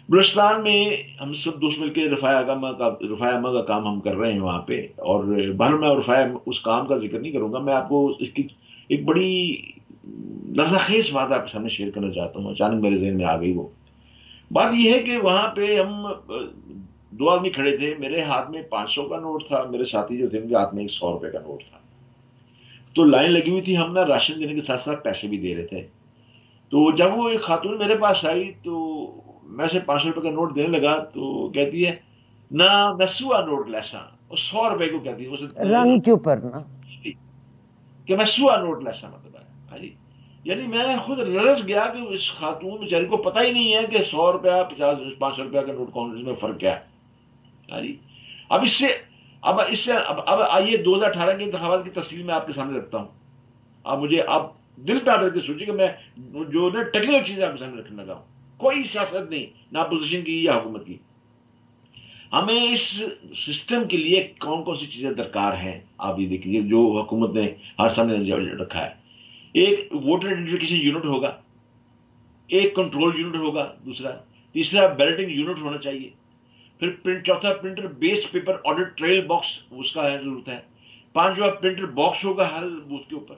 بلوچستان میں ہم سب دوست مل کے رفاع اما کا کام ہم کر رہے ہیں وہاں پہ، اور بہرحال میں رفاع اس کام کا ذکر نہیں کروں گا، میں آپ کو اس کی ایک بڑی لرزہ خیز بات آپ کے سامنے شیئر کرنا چاہتا ہوں، اچانک میرے ذہن میں آ گئی۔ وہ بات یہ ہے کہ وہاں پہ ہم 2 آدمی کھڑے تھے، میرے ہاتھ میں 500 کا نوٹ تھا، میرے ساتھی جو تھے ان کے ہاتھ میں 100 روپے کا نوٹ تھا، تو لائن لگی ہوئی تھی، ہم نا راشن دینے کے ساتھ ساتھ پیسے بھی دے رہے تھے۔ تو جب وہ ایک خاتون میرے پاس آئی تو میں سے 500 روپے کا نوٹ دینے لگا تو کہتی ہے نا نسوا نوٹ لیسا، اور 100 روپے کو کہتی ہے رنگ کے اوپر نا کہ میں سوا نوٹ لا، ایسا مطلب ہے جی. یعنی میں خود لرز گیا کہ اس خاتون بیچاری کو پتہ ہی نہیں ہے کہ 100 روپیہ 500 روپیہ کا نوٹ کون میں فرق کیا ہے جی. اب اس سے اب آئیے 2018 کے انتخابات کی تفصیل میں آپ کے سامنے رکھتا ہوں. اب مجھے اب دل پہ آ کے سوچیے کہ میں جو نا ٹیکنیکل چیزیں آپ کے سامنے رکھنے لگا ہوں، کوئی سیاست نہیں، نہ اپوزیشن کی یا حکومت کی. ہمیں اس سسٹم کے لیے کون کون سی چیزیں درکار ہیں آپ یہ دیکھیے جو حکومت نے ہر سامنے رکھا ہے. ایک ووٹر آئیڈینٹیفیکیشن یونٹ ہوگا، ایک کنٹرول یونٹ ہوگا، دوسرا تیسرا بیلٹنگ یونٹ ہونا چاہیے، پھر چوتھا پرنٹر بیس پیپر آڈٹ ٹریل باکس اس کا ضرورت ہے، پانچواں پرنٹر باکس ہوگا ہر بوتھ کے اوپر،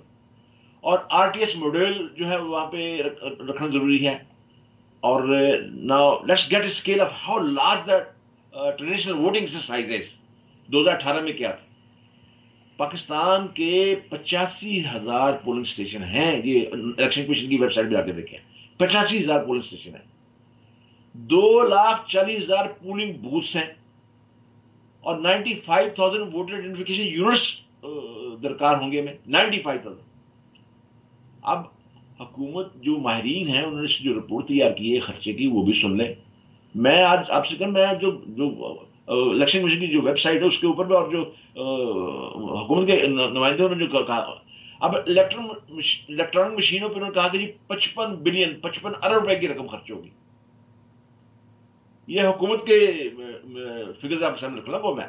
اور آر ٹی ایس ماڈل جو ہے وہاں پہ رکھنا ضروری ہے. اور now let's get a scale of how large the traditional voting exercise 2018 میں کیا تھا. پاکستان کے 85,000 پولنگ اسٹیشن ہیں، یہ الیکشن کمیشن کی ویب سائٹ پہ جا کے دیکھیں، 85,000 پولنگ اسٹیشن ہیں، 2,40,000 پولنگ بوتھس ہیں، اور 95,000 ووٹر آئیڈینٹیفیکیشن یونٹس درکار ہوں گے. میں 95,000. اب حکومت جو ماہرین ہیں انہوں نے جو رپورٹ تیار کی ہے خرچے کی وہ بھی سن لیں. میں آج آپ سے کہوں، میں جو الیکشن کمیشن کی جو ویب سائٹ ہے اس کے اوپر بھی، اور جو حکومت کے نمائندے انہوں نے جو کہا، اب الیکٹرانک مشینوں پہ انہوں نے کہا کہ جی 55 ارب روپے کی رقم خرچ ہوگی. یہ حکومت کے فگرز آپ کے سامنے رکھ لوں. میں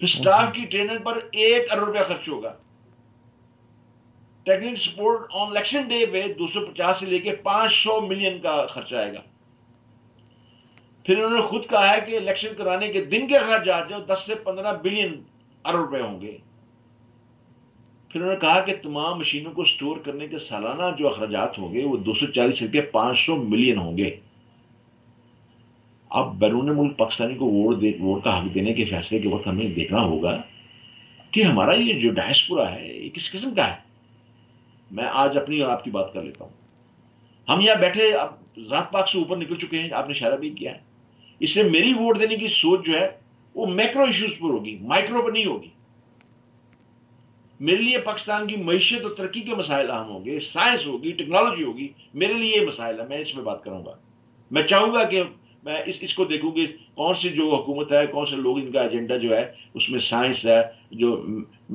پھر سٹاف کی ٹریننگ پر 1 ارب روپیہ خرچ ہوگا. ٹیکنیکل سپورٹ آن الیکشن ڈے پہ 250 سے لے کے 500 ملین کا خرچہ آئے گا. پھر انہوں نے خود کہا ہے کہ الیکشن کرانے کے دن کے اخراجات جو 10 سے 15 بلین ارب روپے ہوں گے. پھر انہوں نے کہا کہ تمام مشینوں کو سٹور کرنے کے سالانہ جو اخراجات ہوں گے وہ 240 سے 500 ملین ہوں گے. اب بیرون ملک پاکستانی کو ووٹ کا حق دینے کے فیصلے کے وقت ہمیں دیکھنا ہوگا کہ ہمارا یہ جو ڈائسپورا ہے یہ کس قسم کا ہے. میں آج اپنی اور آپ کی بات کر لیتا ہوں. ہم یہاں بیٹھے اب ذات پاک سے اوپر نکل چکے ہیں، آپ نے اشارہ بھی کیا ہے. اس سے میری ووٹ دینے کی سوچ جو ہے وہ میکرو ایشوز پر ہوگی، مائکرو پر نہیں ہوگی. میرے لیے پاکستان کی معیشت اور ترقی کے مسائل اہم ہوں گے، سائنس ہوگی، ٹیکنالوجی ہوگی. میرے لیے یہ مسائل ہے، میں اس میں بات کروں گا. میں چاہوں گا کہ میں اس کو دیکھوں گی کون سی جو حکومت ہے، کون سے لوگ ان کا ایجنڈا جو ہے اس میں سائنس ہے، جو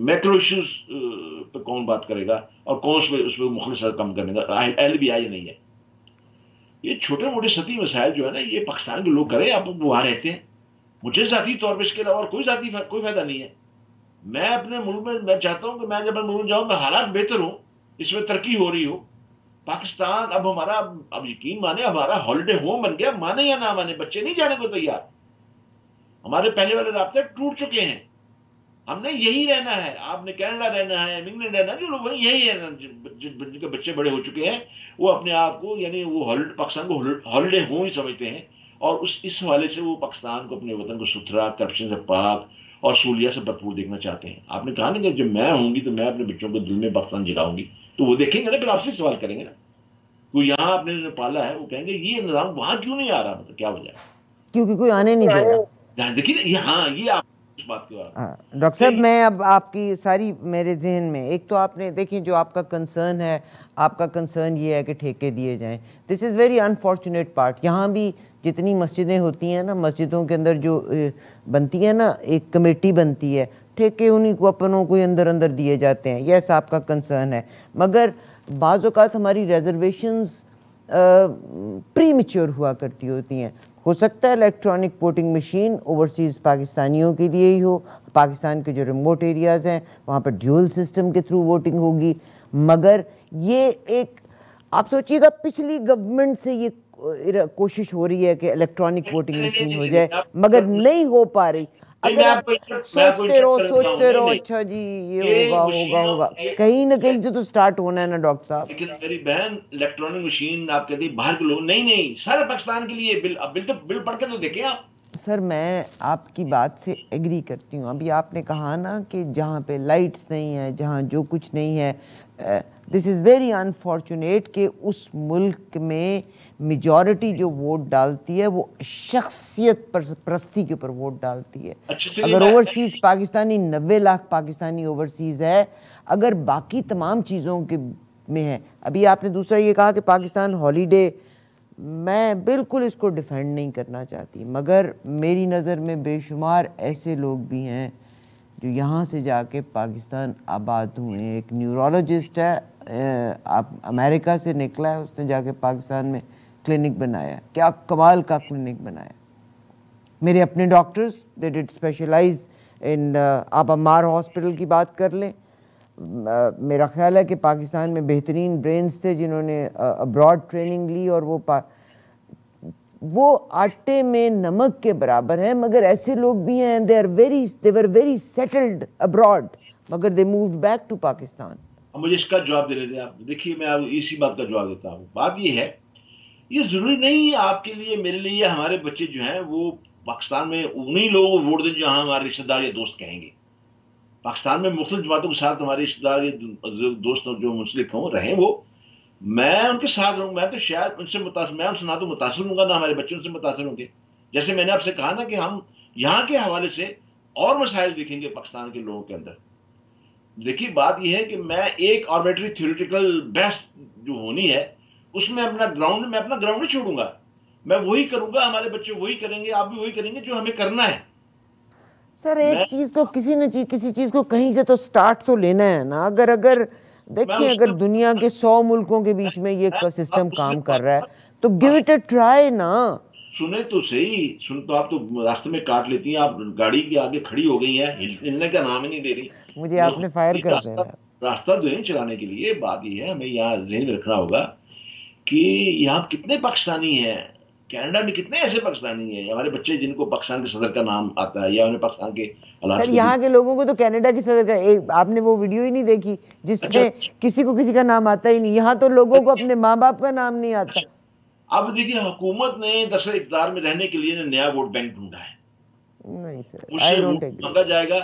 میکرو ایشوز پہ کون بات کرے گا، اور کون اس پہ مخلص کم کرنے کا اہل بھی آئی نہیں ہے. یہ چھوٹے موٹے سطحی مسائل جو ہے نا یہ پاکستان کے لوگ کریں، اب وہاں رہتے ہیں. مجھے ذاتی طور پہ اس کے علاوہ کوئی فائدہ نہیں ہے. میں اپنے ملک میں چاہتا ہوں کہ میں جب ملک جاؤں تو حالات بہتر ہوں، اس میں ترقی ہو رہی ہو. پاکستان اب ہمارا، اب یقین مانے ہمارا ہالیڈے ہوم بن گیا، مانے یا نہ مانے، بچے نہیں جانے کو تیار. ہمارے پہلے والے رابطے ٹوٹ چکے ہیں. ہم نے یہی رہنا ہے، آپ نے کینیڈا رہنا ہے، انگلینڈ رہنا ہے، جو لوگ یہی رہنا، جن کے بچے بڑے ہو چکے ہیں وہ اپنے آپ کو یعنی وہ پاکستان کو ہالیڈے ہوم ہی سمجھتے ہیں. اور اس حوالے سے وہ پاکستان کو، اپنے وطن کو ستھرا، کرپشن سے پاک اور سہولیات سے بھرپور دیکھنا چاہتے ہیں. آپ نے کہا نا کہ جب میں ہوں گی تو میں اپنے بچوں کو دل میں پاکستان جگاؤں گی، تو وہ دیکھیں گے نا، پھر آپ سے سوال کریں گے نا. وہ یہاں آپ نے پالا ہے وہ کہیں گے یہ نظام وہاں کیوں نہیں آ رہا، مطلب کیا وجہ ہے؟ کیونکہ کوئی آنے نہیں دے رہا. دیکھیے ہاں یہ آپ اس بات کے بعد ڈاکٹر صاحب میں اب آپ کی ساری میرے ذہن میں ایک تو آپ نے دیکھیں جو آپ کا کنسرن ہے، آپ کا کنسرن یہ ہے کہ ٹھیکے دیے جائیں. دس از ویری انفارچونیٹ پارٹ. یہاں بھی جتنی مسجدیں ہوتی ہیں نا، مسجدوں کے اندر جو بنتی ہے نا، ایک کمیٹی بنتی ہے، ٹھیکے انہیں کو اپنوں کو اندر دیے جاتے ہیں. یس آپ کا کنسرن ہے، مگر بعض اوقات ہماری ریزرویشنز پری میچور ہوا کرتی ہوتی ہیں. ہو سکتا ہے الیکٹرانک ووٹنگ مشین اوورسیز پاکستانیوں کے لیے ہی ہو، پاکستان کے جو ریموٹ ایریاز ہیں وہاں پر ڈیول سسٹم کے تھرو ووٹنگ ہوگی. مگر یہ ایک آپ سوچیے گا پچھلی گورنمنٹ سے یہ کوشش ہو رہی ہے کہ الیکٹرانک ووٹنگ مشین ہو جائے، مگر نہیں ہو پا رہی. اگر آپ سوچتے رہو اچھا جی یہ ہوگا کہیں نہ کہیں سے تو سٹارٹ ہونا ہے نا ڈاکٹر صاحب. لیکن میری بہن الیکٹرانک مشین آپ کہتے ہیں باہر کے لوگ نہیں سارے پاکستان کے لیے بل پڑھ کے تو دیکھیں آپ. سر میں آپ کی بات سے ایگری کرتی ہوں. ابھی آپ نے کہا نا کہ جہاں پہ لائٹس نہیں ہیں، جہاں جو کچھ نہیں ہے، دس از ویری انفارچونیٹ کہ اس ملک میں میجورٹی جو ووٹ ڈالتی ہے وہ شخصیت پرستی کے اوپر ووٹ ڈالتی ہے. اگر اوورسیز پاکستانی 90 لاکھ پاکستانی اوورسیز ہے, اگر باقی تمام چیزوں کے میں ہے. ابھی آپ نے دوسرا یہ کہا کہ پاکستان ہالیڈے, میں بالکل اس کو ڈیفینڈ نہیں کرنا چاہتی, مگر میری نظر میں بے شمار ایسے لوگ بھی ہیں جو یہاں سے جا کے پاکستان آباد ہوئے ہیں. ایک نیورولوجسٹ ہے, امریکہ سے نکلا ہے, اس نے جا کے پاکستان میں کلینک بنایا, کیا کمال کا کلینک بنایا. میرے اپنے ڈاکٹرز دے ڈڈ اسپیشلائز ان, آپ عمار ہاسپٹل کی بات کر لیں, میرا خیال ہے کہ پاکستان میں بہترین برینز تھے جنہوں نے ابراڈ ٹریننگ لی, اور وہ آٹے میں نمک کے برابر ہیں. مگر ایسے لوگ بھی ہیں, they were very settled abroad, مگر they moved back to Pakistan. مجھے اس کا جواب دے رہے تھے آپ. دیکھیے میں اسی بات کا جواب دیتا ہوں. بات یہ ہے, یہ ضروری نہیں آپ کے لیے, میرے لیے, ہمارے بچے جو ہیں وہ پاکستان میں انہی لوگوں کو ووٹ دیں جہاں ہمارے رشتے دار یا دوست کہیں گے. پاکستان میں مختلف جماعتوں کے ساتھ ہمارے رشتے دار یا دوست جو منسلک ہوں رہیں, وہ میں ان کے ساتھ رہوں. میں تو شاید ان سے متاثر, میں ان سے نہ تو متاثر ہوں گا نہ ہمارے بچے ان سے متاثر ہوں گے. جیسے میں نے آپ سے کہا نا کہ ہم یہاں کے حوالے سے اور مسائل دیکھیں گے پاکستان کے لوگوں کے اندر. دیکھیے بات یہ ہے کہ میں ایک آربیٹری تھیوریٹیکل بحث جو ہونی ہے اس میں اپنا گراؤنڈ نہیں چھوڑوں گا. میں وہی کروں گا, ہمارے بچے وہی کریں گے, آپ بھی وہی کریں گے جو ہمیں کرنا ہے. سر ایک چیز کو کسی چیز کو کہیں سے تو سٹارٹ تو لینا ہے نا. اگر دیکھیں, اگر دنیا کے 100 ملکوں کے بیچ میں یہ سسٹم کام کر رہا ہے تو گیو اٹ اے ٹرائی نا. سنیں تو صحیح, تو آپ تو راستے میں کاٹ لیتی ہیں, آپ گاڑی کے آگے کھڑی ہو گئی ہیں, ہلنے کا نام ہی نہیں دے رہی. مجھے آپ نے فائر کر دیا راستہ جو ہے چلانے کے لیے. بات یہ ہے ہمیں یہاں ذہن میں رکھنا ہوگا کہ یہاں کتنے پاکستانی ہیں, کینیڈا میں کتنے ایسے پاکستانی ہیں, ہمارے بچے جن کو پاکستان کے صدر کا نام آتا ہے یا انہیں پاکستان کے. سر یہاں کے لوگوں کو تو کینیڈا کی صدر کا, آپ نے وہ ویڈیو ہی نہیں دیکھی جس میں کسی کا نام آتا ہی نہیں. یہاں تو لوگوں کو اپنے ماں باپ کا نام نہیں آتا. اب دیکھیے حکومت نے دراصل اقتدار میں رہنے کے لیے نیا ووٹ بینک ڈھونڈا ہے. نہیں سر, اس سے ووٹ مانگا جائے گا.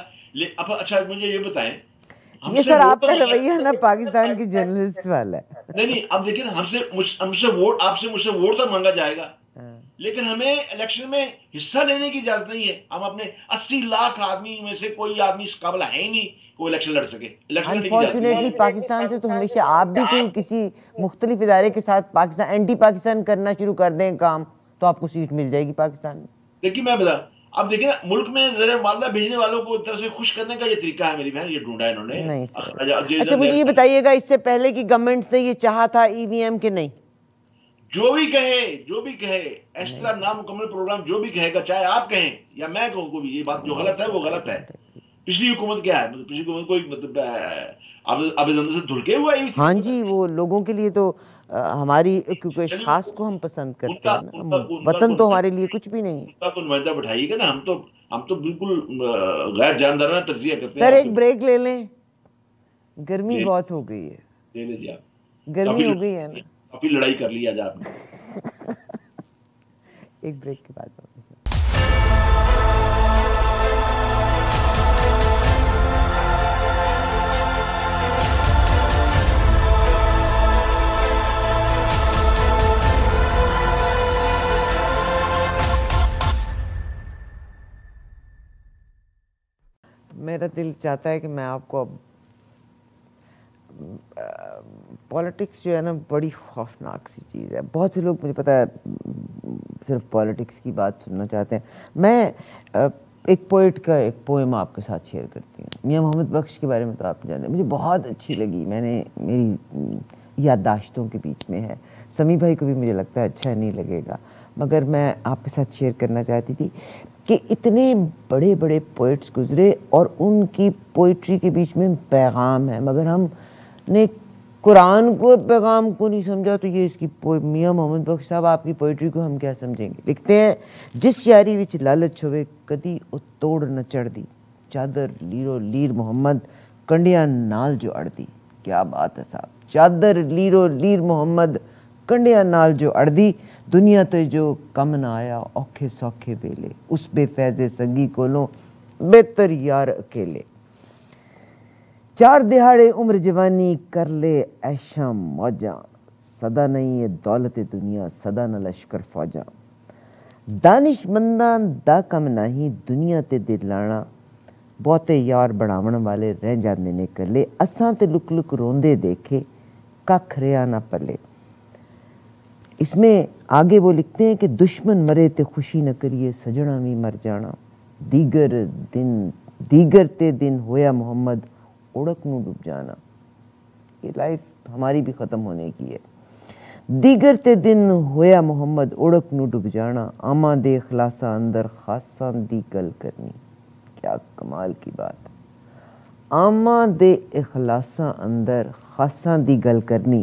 اچھا مجھے یہ بتائیں, یہ سر آپ کا رویہ نا پاکستان کی جرنلسٹ والا ہے. نہیں اب دیکھیں ہم سے ووٹ, آپ سے مجھ سے ووٹ تو مانگا جائے گا, لیکن ہمیں الیکشن میں حصہ لینے کی اجازت نہیں ہے. ہم اپنے 80 لاکھ آدمی میں سے کوئی آدمی اس قابل ہے ہی نہیں کہ وہ الیکشن لڑ سکے. انفارچونیٹلی پاکستان سے تو ہمیشہ آپ بھی کوئی کسی مختلف ادارے کے ساتھ پاکستان اینٹی پاکستان کرنا شروع کر دیں کام, تو آپ کو سیٹ مل جائے گی پاکستان میں. دیکھیے میں بتا, اب دیکھیں نا ملک میں زر معاملہ بھیجنے والوں کو ایک طرح سے خوش کرنے کا یہ طریقہ ہے میری بہن, یہ ڈھونڈا ہے انہوں نے. نہیں سر. اچھا مجھے یہ بتائیے گا, اس سے پہلے کی گورنمنٹس نے یہ چاہا تھا ای وی ایم کہ نہیں؟ جو بھی کہے اس طرح نامکمل پروگرام جو بھی کہے گا, چاہے آپ کہیں یا میں کہوں کو بھی, یہ بات جو غلط ہے وہ غلط ہے. پچھلی حکومت کیا ہے, پچھلی حکومت کوئی مطلب اب سے دھلکے ہوا ہے. ہاں جی, وہ لوگوں کے لیے تو ہماری کیونکہ اشخاص کو ہم پسند کرتے ہیں, وطن تو ہمارے لیے کچھ بھی نہیں. ان کا تو نمائندہ بٹھائیے گا نا. ہم تو بالکل غیر جاندارانہ تجزیہ کرتے ہیں. سر ایک بریک لے لیں, گرمی بہت ہو گئی ہے. لے لیجیے آپ, گرمی ہو گئی ہے نا, کافی لڑائی کر لی آج آپ نے. ایک بریک کے بعد واپس. میرا دل چاہتا ہے کہ میں آپ کو اب پالیٹکس جو ہے نا بڑی خوفناک سی چیز ہے. بہت سے لوگ مجھے پتہ ہے صرف پالیٹکس کی بات سننا چاہتے ہیں. میں ایک پوئٹ کا ایک پوئم آپ کے ساتھ شیئر کرتی ہوں. میاں محمد بخش کے بارے میں تو آپ جانتے ہیں, مجھے بہت اچھی لگی. میری یادداشتوں کے بیچ میں ہے. سمیع بھائی کو بھی مجھے لگتا ہے اچھا نہیں لگے گا, مگر میں آپ کے ساتھ شیئر کرنا چاہتی تھی کہ اتنے بڑے بڑے پوئٹس گزرے اور ان کی پوئٹری کے بیچ میں پیغام ہے, مگر ہم نے قرآن کو پیغام کو نہیں سمجھا. تو یہ اس کی میاں محمد بخش صاحب آپ کی پوئٹری کو ہم کیا سمجھیں گے. لکھتے ہیں, جس یاری وچ لالچ ہوئے کدی او توڑ نہ چڑھ دی, چادر لیرو لیر محمد کنڈیاں نال جو اڑ دی. کیا بات ہے صاحب, چادر لیرو لیر محمد کنڈیاں نال جو اڑ دی. دنیا تے جو کم نہ آیا اوکھے سوکھے ویلے, اس بے فیض سنگی کولوں بہتر یار اکیلے. چار دہاڑے عمر جوانی کر لے ایشاں موجاں، صدا نہیں ہے دولت دنیا صدا نہ لشکر فوجاں، دانش منداں دا کم نہیں دنیا تے دل لانا، بہتے یار بڑھاون والے رہ جاندے نے کلے، اساں تے لک لک روندے دیکھے ککھ رہا نہ پلے۔ اس میں آگے وہ لکھتے ہیں کہ دشمن مرے تے خوشی نہ کریے سجنا بھی مر جانا، دیگر تے دن ہویا محمد اڑک نو ڈب جانا۔ یہ لائف ہماری بھی ختم ہونے کی ہے۔ دیگر تے دن ہویا محمد اڑک نو ڈب جانا، آماں دے اخلاصاں اندر خاصاں دی گل کرنی۔ کیا کمال کی بات۔ آماں دے اخلاصاں اندر خاصاں دی گل کرنی،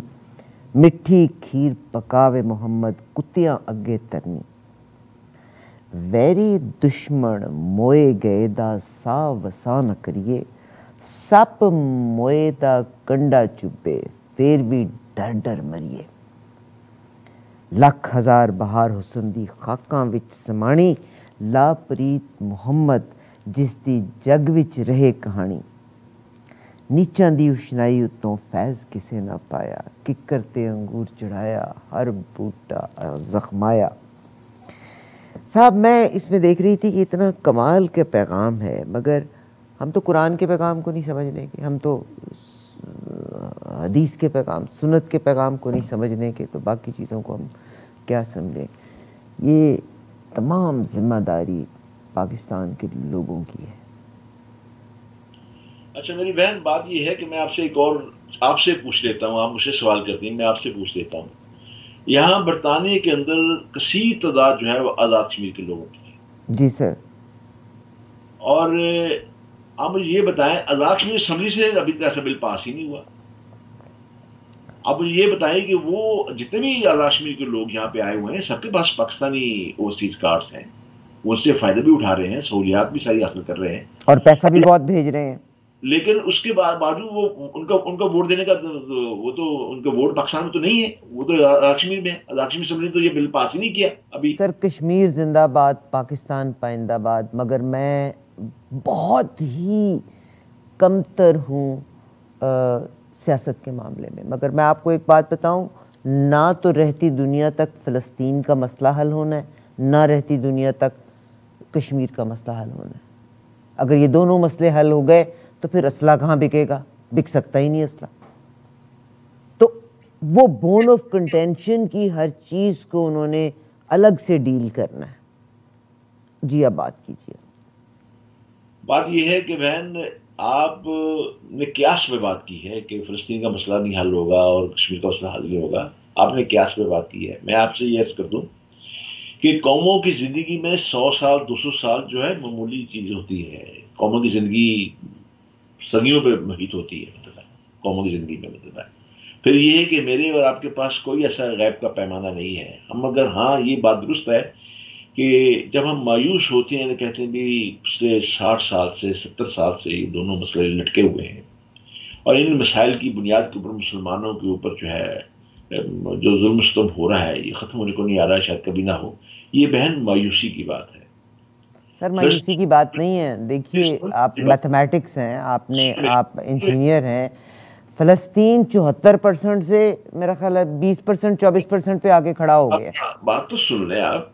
مٹھی کھیر پکاوے محمد کتیاں اگے ترنی، ویری دشمن موئے گئے دا سا وسا نہ کریے، سپ موئے دا کنڈا چبے پھر بھی ڈر ڈر مریے، لکھ ہزار بہار حسن دی خاکاں وچ سمانی، لا پریت محمد جس دی جگ وچ رہے کہانی، نیچاں دی اشنائی اتوں فیض کسے نہ پایا، ککر تے انگور چڑھایا ہر بوٹا زخمایا۔ صاحب میں اس میں دیکھ رہی تھی کہ اتنا کمال کے پیغام ہے، مگر ہم تو قرآن کے پیغام کو نہیں سمجھنے کے، ہم تو حدیث کے پیغام سنت کے پیغام کو نہیں سمجھنے کے، تو باقی چیزوں کو ہم کیا سمجھیں۔ یہ تمام ذمہ داری پاکستان کے لوگوں کی ہے۔ اچھا میری بہن بات یہ ہے کہ میں آپ سے ایک اور آپ سے پوچھ لیتا ہوں، آپ مجھ سے سوال کرتی ہیں، میں آپ سے پوچھ لیتا ہوں۔ یہاں برطانیہ کے اندر کثیر تعداد جو ہے وہ آزاد کشمیر کے لوگوں کی ہے۔ جی سر۔ اور آپ مجھے یہ بتائیں آزاد کشمیر اسمبلی سے ابھی تک ایسا بل پاس ہی نہیں ہوا۔ آپ مجھے یہ بتائیں کہ وہ جتنے بھی آزاد کشمیر کے لوگ یہاں پہ آئے ہوئے ہیں سب کے پاس پاکستانی اوورسیز کارڈز ہیں، وہ اس سے فائدہ بھی اٹھا رہے ہیں، سہولیات بھی ساری حاصل کر رہے ہیں اور پیسہ بھی بہت بھیج رہے ہیں، لیکن اس کے باوجود وہ ان کا ووٹ دینے کا وہ تو ان کا ووٹ پاکستان میں تو نہیں ہے، وہ تو آزاد کشمیر میں ہے۔ آزاد کشمیر اسمبلی نے تو یہ بل پاس ہی نہیں کیا ابھی۔ سر کشمیر زندہ باد، پاکستان پائندہ باد، مگر میں بہت ہی کمتر ہوں سیاست کے معاملے میں، مگر میں آپ کو ایک بات بتاؤں، نہ تو رہتی دنیا تک فلسطین کا مسئلہ حل ہونا ہے، نہ رہتی دنیا تک کشمیر کا مسئلہ حل ہونا ہے۔ اگر یہ دونوں مسئلے حل ہو گئے تو پھر اسلحہ کہاں بکے گا؟ بک سکتا ہی نہیں اسلحہ۔ تو وہ بون آف کنٹینشن کی ہر چیز کو انہوں نے الگ سے ڈیل کرنا ہے۔ جی اب بات کیجیے۔ بات یہ ہے کہ بہن آپ نے قیاس پہ بات کی ہے کہ فلسطین کا مسئلہ نہیں حل ہوگا اور کشمیر کا مسئلہ حل نہیں ہوگا، آپ نے قیاس پہ بات کی ہے۔ میں آپ سے یہ عرض کر دوں کہ قوموں کی زندگی میں 100 سال 200 سال جو ہے معمولی چیز ہوتی ہے، قوموں کی زندگی صدیوں پہ محیط ہوتی ہے، مطلب قوموں کی زندگی میں مطلب ہے۔ پھر یہ ہے کہ میرے اور آپ کے پاس کوئی ایسا غیب کا پیمانہ نہیں ہے، ہم اگر ہاں یہ بات درست ہے کہ جب ہم مایوس ہوتے ہیں کہتے ہیں بھی پچھلے 60 سال سے 70 سال سے یہ دونوں مسئلے لٹکے ہوئے ہیں اور ان مسائل کی بنیاد کے اوپر مسلمانوں کے اوپر جو ہے جو ظلم ستم ہو رہا ہے یہ ختم ہونے کو نہیں آ رہا ہے، شاید کبھی نہ ہو، یہ بہن مایوسی کی بات ہے۔ سر مایوسی کی بات نہیں ہے، دیکھیے آپ میتھمیٹکس ہیں، آپ انجینئر ہیں، فلسطین 74% سے میرا خیال ہے 20% 24% پہ آگے کھڑا ہو گیا۔ بات تو سن لیں آپ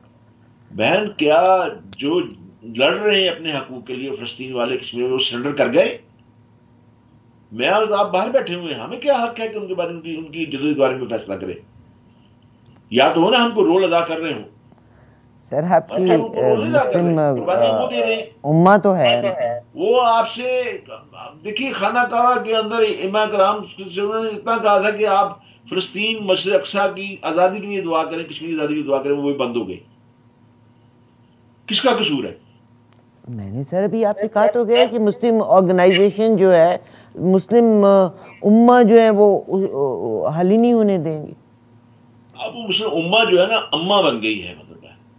بہن، کیا جو لڑ رہے ہیں اپنے حقوق کے لیے فلسطین والے کشمیر میں وہ سرنڈر کر گئے؟ میں اور آپ باہر بیٹھے ہوئے ہیں، ہمیں کیا حق ہے کہ ان کے بارے میں ان کی جدوجہد کے بارے میں فیصلہ کریں؟ یا تو ہو نا ہم کو رول ادا کر رہے ہوں۔ سر آپ کی مسلم امہ تو ہے، وہ آپ سے دیکھیے خانہ کعبہ کے اندر امام کرام نے اتنا کہا تھا کہ آپ فلسطین مسجد اقصیٰ کی آزادی کے لیے دعا کریں، کشمیر آزادی کی دعا کریں، وہ بھی بند ہو گئی۔ کس کا قصور ہے؟ میں نے سر ابھی آپ سے کہا تو گیا کہ مسلم آرگنائزیشن جو ہے، مسلم امہ جو ہے وہ حل ہی نہیں ہونے دیں گے۔ اب وہ مسلم امہ جو ہے نا امہ بن گئی ہے، مطلب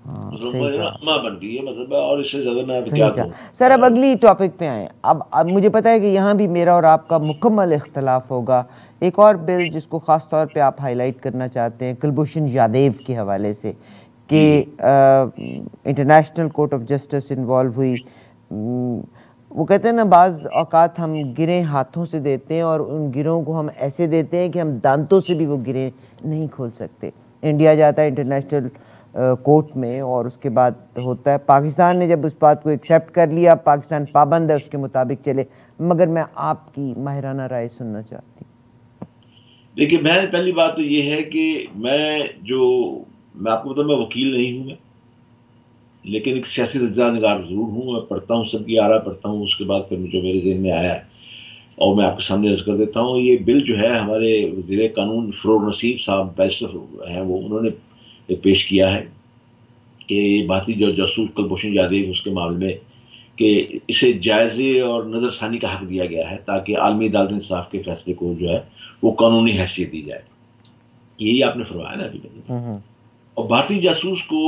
امہ بن گئی ہے، مطلب اور اس سے زیادہ میں کیا کہوں۔ سر اب اگلی ٹاپک پہ آئیں۔ اب مجھے پتا ہے کہ یہاں بھی میرا اور آپ کا مکمل اختلاف ہوگا۔ ایک اور بل جس کو خاص طور پہ آپ ہائی لائٹ کرنا چاہتے ہیں کلبھوشن یادیو کے حوالے سے کہ international court of justice involve ہوئی، وہ کہتے ہیں نا بعض اوقات ہم گریں ہاتھوں سے دیتے ہیں اور ان گروں کو ہم ایسے دیتے ہیں کہ ہم دانتوں سے بھی وہ گریں نہیں کھول سکتے. انڈیا جاتا ہے انٹرنیشنل کورٹ میں اور اس کے بعد ہوتا ہے. پاکستان نے جب اس بات کو ایکسیپٹ کر لیا، پاکستان پابند ہے اس کے مطابق چلے. مگر میں آپ کی ماہرانہ رائے سننا چاہتی ہوں. دیکھیے میں پہلی بات تو یہ ہے کہ میں آپ کو بتاؤں میں وکیل نہیں ہوں، میں لیکن ایک سیاسی رجحا نگار ضرور ہوں. میں پڑھتا ہوں، سب کی آرا پڑھتا ہوں، اس کے بعد پھر جو میرے ذہن میں آیا ہے اور میں آپ کے سامنے عرض کر دیتا ہوں. یہ بل جو ہے ہمارے وزیر قانون فروغ نصیب صاحب بیرسٹر ہیں، انہوں نے پیش کیا ہے کہ بھارتی جو جاسوس کلبھوشن جادیو اس کے معاملے میں کہ اسے جائزے اور نظر ثانی کا حق دیا گیا ہے تاکہ عالمی عدالت انصاف کے فیصلے کو جو ہے وہ قانونی حیثیت دی جائے. یہی آپ نے فرمایا نا ابھی. اور بھارتی جاسوس کو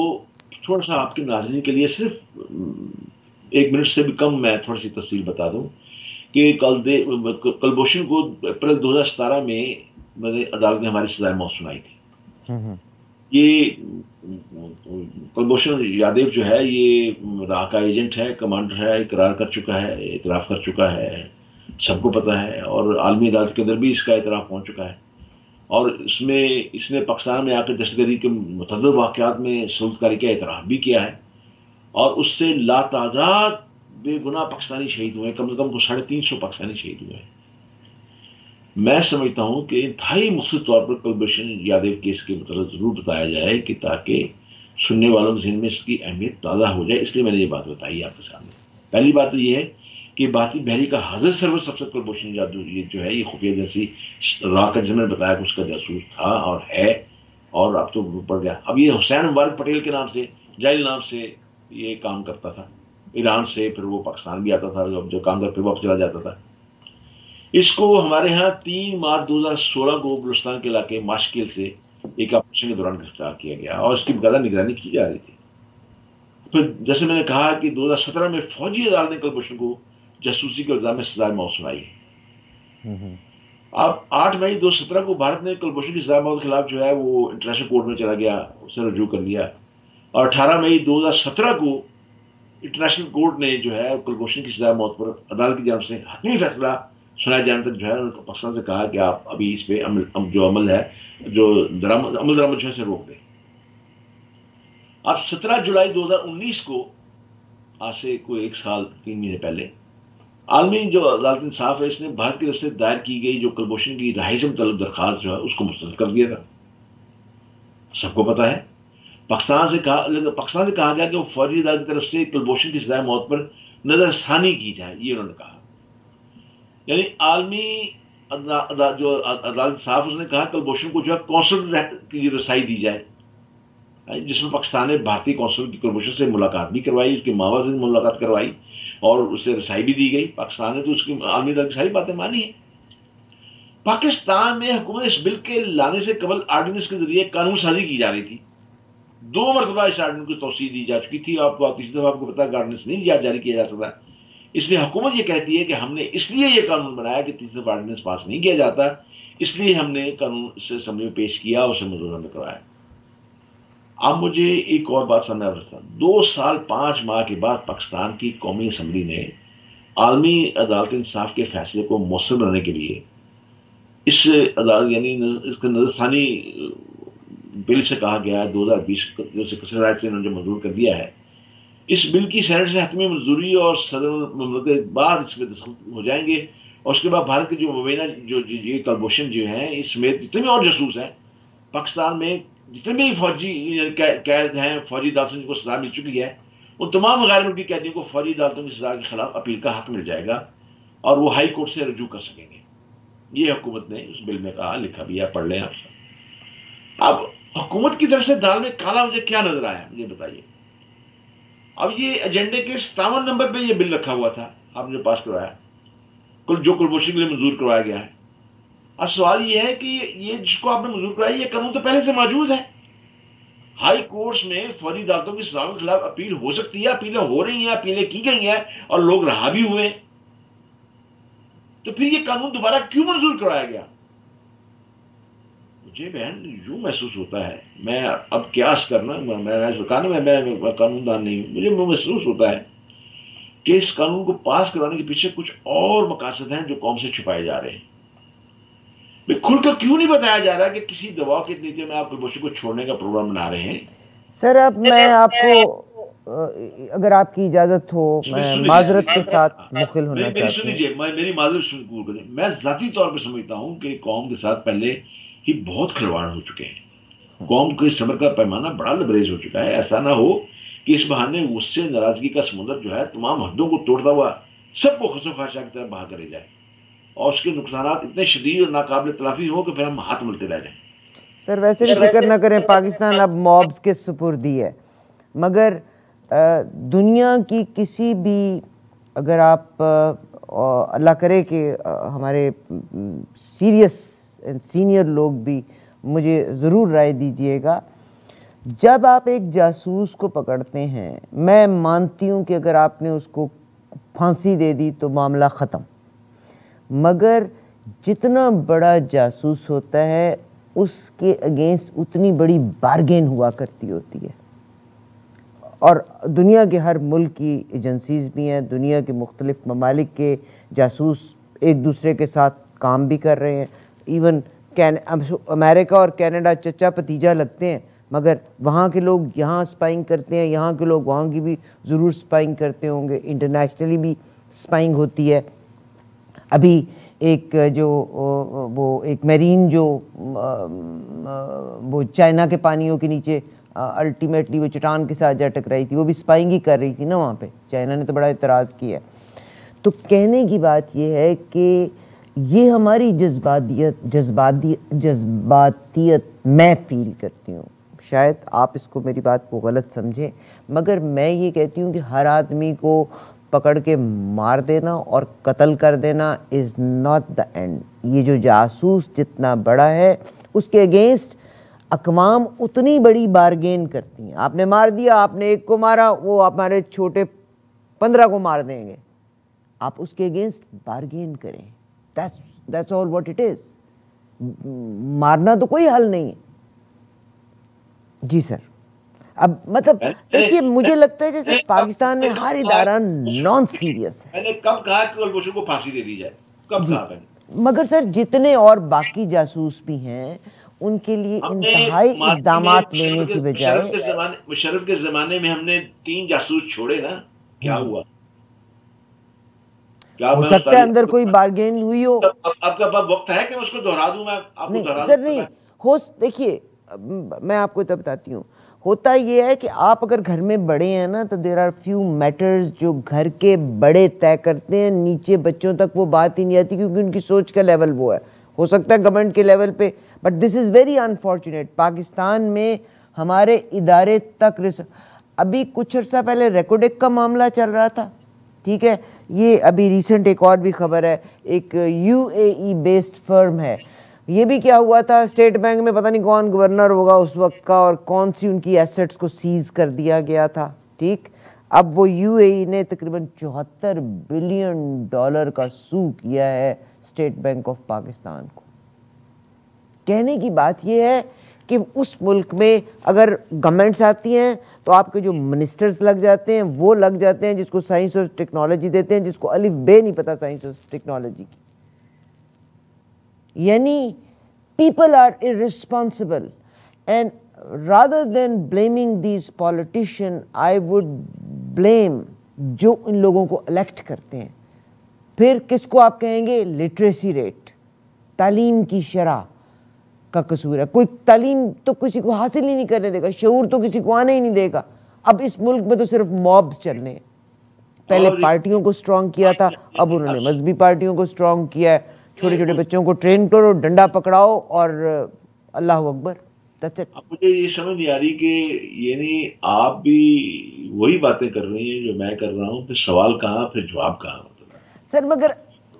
تھوڑا سا آپ کے ناظرین کے لیے صرف 1 منٹ سے بھی کم میں تھوڑی سی تفصیل بتا دوں کہ کلبھوشن کو اپریل 2017 میں عدالت نے ہماری سزائے موت سنائی تھی. یہ کلبھوشن یادیو جو ہے یہ راہ کا ایجنٹ ہے، کمانڈر ہے، اقرار کر چکا ہے، اعتراف کر چکا ہے، سب کو پتا ہے اور عالمی عدالت کے اندر بھی اس کا اعتراف پہنچ چکا ہے. اور اس نے پاکستان میں آ کے دہشت گردی کے متعدد واقعات میں سلوک کاری کا اعتراف بھی کیا ہے اور اس سے لاتعداد بے گناہ پاکستانی شہید ہوئے ہیں. کم از کم 350 پاکستانی شہید ہوئے ہیں. میں سمجھتا ہوں کہ انتہائی مختصر طور پر کلبھوشن یادیو کیس کے متعلق ضرور بتایا جائے کہ تاکہ سننے والوں کے ذہن میں اس کی اہمیت تازہ ہو جائے. اس لیے میں نے یہ بات بتائی آپ کے سامنے. پہلی بات تو یہ ہے کہ بھارتی بحری کا حضرت سروس سب سے کلبھوشن یادیو یہ جو ہے یہ خفیہ ایجنسی را کا جنرل بتایا کہ اس کا جاسوس تھا اور ہے اور اب تو پڑ گیا. اب یہ حسین مبارک پٹیل کے نام سے جائل نام سے یہ کام کرتا تھا ایران سے، پھر وہ پاکستان بھی آتا تھا، جو کام کر پھر واپس چلا جاتا تھا. اس کو ہمارے ہاں 3 مارچ 2016 کو بلوچستان کے علاقے ماشکیل سے ایک آپریشن کے دوران گرفتار کیا گیا اور اس کی باقاعدہ نگرانی کی جا رہی تھی. پھر جیسے میں نے کہا کہ 2017 میں فوجی عدالت نے کلبھوشن کو جاسوسی کے الزام میں سزائے موت سنائی ہے. اب 8 مئی 2017 کو بھارت نے کلبھوشن کی سزائے موت کے خلاف جو ہے وہ انٹرنیشنل کورٹ میں چلا گیا، اس نے رجوع کر لیا اور 18 مئی 2017 کو انٹرنیشنل کورٹ نے جو ہے کلبھوشن کی سزائے موت پر عدالت کی جانب سے حتمی فیصلہ سنائے جانے تک جو ہے پاکستان سے کہا کہ آپ ابھی اس پہ عمل ہے جو عمل درآمد جو ہے اسے روک دیں. اب 17 جولائی 2019 کو آج سے کوئی 1 سال 3 مہینے پہلے عالمی جو عدالت انصاف ہے اس نے بھارت کی طرف سے دائر کی گئی جو کلبھوشن کی رہائی سے متعلق درخواست جو ہے اس کو مسترد کر دیا تھا. سب کو پتا ہے. پاکستان سے کہا گیا کہ وہ فوجی عدالت کی طرف سے کلبھوشن کی سزائے موت پر نظر ثانی کی جائے. یہ انہوں نے کہا. یعنی عالمی جو عدالت صاحب اس نے کہا کلبھوشن کو جو ہے کونسل کی رسائی دی جائے، جس میں پاکستان نے بھارتی کونسل کی کلبھوشن سے ملاقات بھی کروائی، اس کے ماں باپ سے ملاقات کروائی اور اسے رسائی بھی دی گئی. پاکستان نے تو اس کی عالمی عدالت کی ساری باتیں مانی ہیں. پاکستان میں حکومت اس بل کے لانے سے قبل آرڈیننس کے ذریعے قانون سازی کی جا رہی تھی. 2 مرتبہ اس آرڈیننس کو توسیع دی جا چکی تھی. آپ کو تیسری دفعہ آپ کو پتا کہ آرڈیننس نہیں جاری کیا جا سکتا. اس لیے حکومت یہ کہتی ہے کہ ہم نے اس لیے یہ قانون بنایا کہ تیسری دفعہ آرڈیننس پاس نہیں کیا جاتا، اس لیے ہم نے قانون سے اسمبلی میں پیش کیا اور اسے منظور ہم نے کروایا. اب مجھے ایک اور بات سامنے آ رہا. 2 سال 5 ماہ کے بعد پاکستان کی قومی اسمبلی نے عالمی عدالت انصاف کے فیصلے کو مؤثر بنانے کے لیے اس عدالت یعنی اس کا نظر ثانی بل سے کہا گیا ہے 2020 جو سیکرٹری رائٹ سے انہوں نے منظور کر دیا ہے. اس بل کی سینٹ سے حتمی منظوری اور صدر مملکت کے بعد اس میں دستخط ہو جائیں گے اور اس کے بعد بھارت کے جو مبینہ جو یہ کلبھوشن جو ہیں اس سمیت جتنے بھی اور جاسوس ہیں پاکستان میں جتنے بھی فوجی قید ہیں فوجی عدالتوں کو سزا مل چکی ہے ان تمام غیر ملکی قیدیوں کو فوجی عدالتوں کی سزا کے خلاف اپیل کا حق مل جائے گا اور وہ ہائی کورٹ سے رجوع کر سکیں گے. یہ حکومت نے اس بل میں کہا، لکھا بھی ہے، پڑھ لیں آپ سب. اب حکومت کی طرف سے دال میں کالا مجھے کیا نظر آیا مجھے بتائیے. اب یہ ایجنڈے کے 57 نمبر پہ یہ بل رکھا ہوا تھا آپ نے پاس کروایا جو کلبھوشن کے لیے منظور کروایا گیا ہے. اب سوال یہ ہے کہ یہ جس کو آپ نے منظور کرایا یہ قانون تو پہلے سے موجود ہے. ہائی کورٹس میں فوجی عدالتوں کی سزاؤں کے خلاف اپیل ہو سکتی ہے، اپیلیں ہو رہی ہیں، اپیلیں کی گئی ہیں اور لوگ رہا بھی ہوئے. تو پھر یہ قانون دوبارہ کیوں منظور کرایا گیا؟ مجھے بہن یوں محسوس ہوتا ہے، میں اب قیاس کرنا میں قانون دان نہیں ہوں، مجھے محسوس ہوتا ہے کہ اس قانون کو پاس کروانے کے پیچھے کچھ اور مقاصد ہیں جو قوم سے چھپائے جا رہے ہیں. کھل کر کیوں نہیں بتایا جا رہا کہ کسی دباؤ کے نتیجے میں آپ کلبھوشن کو چھوڑنے کا پروگرام بنا رہے ہیں؟ سر اب میں آپ کو اگر آپ کی اجازت ہو میں معذرت کے ساتھ مخل ہونا چاہتا ہوں. میری معذرت قبول کریں. میں ذاتی طور پہ سمجھتا ہوں کہ قوم کے ساتھ پہلے ہی بہت کھلواڑ ہو چکے ہیں. قوم کے صبر کا پیمانہ بڑا لبریز ہو چکا ہے. ایسا نہ ہو کہ اس بہانے غصے ناراضگی کا سمندر جو ہے تمام حدوں کو توڑتا ہوا سب کو خسو خاشا کی طرح بہا کرے جائے اور اس کے نقصانات اتنے شدید اور ناقابل تلافی ہوں کہ پھر ہم ہاتھ ملتے رہ جائیں. سر ویسے بھی فکر نہ کریں، پاکستان اب موبز کے سپردی ہے، مگر دنیا کی کسی بھی، اگر آپ اللہ کرے کہ ہمارے سینئر لوگ بھی مجھے ضرور رائے دیجئے گا، جب آپ ایک جاسوس کو پکڑتے ہیں، میں مانتی ہوں کہ اگر آپ نے اس کو پھانسی دے دی تو معاملہ ختم، مگر جتنا بڑا جاسوس ہوتا ہے اس کے اگینسٹ اتنی بڑی بارگین ہوا کرتی ہوتی ہے. اور دنیا کے ہر ملک کی ایجنسیز بھی ہیں، دنیا کے مختلف ممالک کے جاسوس ایک دوسرے کے ساتھ کام بھی کر رہے ہیں. ایون امریکہ اور کینیڈا چچا بھتیجا لگتے ہیں، مگر وہاں کے لوگ یہاں سپائنگ کرتے ہیں، یہاں کے لوگ وہاں کی بھی ضرور سپائنگ کرتے ہوں گے. انٹرنیشنلی بھی سپائنگ ہوتی ہے. ابھی ایک جو وہ ایک میرین جو وہ چائنا کے پانیوں کے نیچے الٹیمیٹلی وہ چٹان کے ساتھ جا ٹکرائی تھی، وہ بھی سپائنگ ہی کر رہی تھی نا وہاں پہ. چائنا نے تو بڑا اعتراض کیا. تو کہنے کی بات یہ ہے کہ یہ ہماری جذباتیت میں فیل کرتی ہوں. شاید آپ اس کو میری بات کو غلط سمجھیں، مگر میں یہ کہتی ہوں کہ ہر آدمی کو پکڑ کے مار دینا اور قتل کر دینا از ناٹ دا اینڈ. یہ جو جاسوس جتنا بڑا ہے اس کے اگینسٹ اقوام اتنی بڑی بارگین کرتی ہیں. آپ نے مار دیا، آپ نے ایک کو مارا، وہ ہمارے چھوٹے 15 کو مار دیں گے. آپ اس کے اگینسٹ بارگین کریں. That's all what it is. مارنا تو کوئی حل نہیں ہے. جی سر. اب مطلب دیکھیے مجھے لگتا ہے جیسے پاکستان میں ہر ادارہ نان سیریس ہے. میں نے کب کہا کہ کلبھوشن کو پھانسی دے دی جائے؟ کب کہا میں نے؟ مگر سر جتنے اور باقی جاسوس بھی ہیں ان کے لیے انتہائی اقدامات لینے کی بجائے مشرف کے زمانے میں ہم نے 3 جاسوس چھوڑے نا، کیا ہوا؟ ہو سکتا ہے اندر کوئی بارگین ہوئی ہو. آپ کا وقت ہے کہ میں اس کو دہرا دوں؟ میں آپ کو دہرا دوں سر نہیں ہو. دیکھیے میں آپ کو تو بتاتی ہوں، ہوتا یہ ہے کہ آپ اگر گھر میں بڑے ہیں نا تو دیر آر فیو میٹرز جو گھر کے بڑے طے کرتے ہیں، نیچے بچوں تک وہ بات ہی نہیں آتی کیونکہ ان کی سوچ کا لیول وہ ہے. ہو سکتا ہے گورنمنٹ کے لیول پہ، but this is very unfortunate. Pakistan میں ہمارے ادارے تک ابھی کچھ عرصہ پہلے ریکوڈیک کا معاملہ چل رہا تھا، ٹھیک ہے. یہ ابھی ریسنٹ ایک اور بھی خبر ہے، ایک UAE بیسڈ فرم ہے. یہ بھی کیا ہوا تھا، اسٹیٹ بینک میں پتہ نہیں کون گورنر ہوگا اس وقت کا اور کون سی ان کی ایسٹس کو سیز کر دیا گیا تھا. ٹھیک، اب وہ UAE نے تقریباً $74 بلین کا سو کیا ہے اسٹیٹ بینک آف پاکستان کو. کہنے کی بات یہ ہے کہ اس ملک میں اگر گورنمنٹس آتی ہیں تو آپ کے جو منسٹرز لگ جاتے ہیں وہ لگ جاتے ہیں جس کو سائنس اور ٹیکنالوجی دیتے ہیں، جس کو الف بے نہیں پتہ سائنس اور ٹیکنالوجی کی. یعنی people are irresponsible and rather than blaming these politicians I would blame جو ان لوگوں کو الیکٹ کرتے ہیں. پھر کس کو آپ کہیں گے؟ لٹریسی ریٹ، تعلیم کی شرح کا قصور ہے. کوئی تعلیم تو کسی کو حاصل ہی نہیں کرنے دے گا، شعور تو کسی کو آنے ہی نہیں دے گا. اب اس ملک میں تو صرف موبز چلنے ہیں. پہلے پارٹیوں کو سٹرونگ کیا تھا، اب انہوں نے مذہبی پارٹیوں کو سٹرونگ کیا ہے. چھوٹے چھوٹے بچوں کو ٹرین کرو، ڈنڈا پکڑاؤ اور اللہ اکبر. اب مجھے یہ سمجھ نہیں آ رہی کہ یعنی آپ بھی وہی باتیں کر رہی ہیں جو میں کر رہا ہوں، پھر سوال کہاں، پھر جواب کہاں؟ سر مگر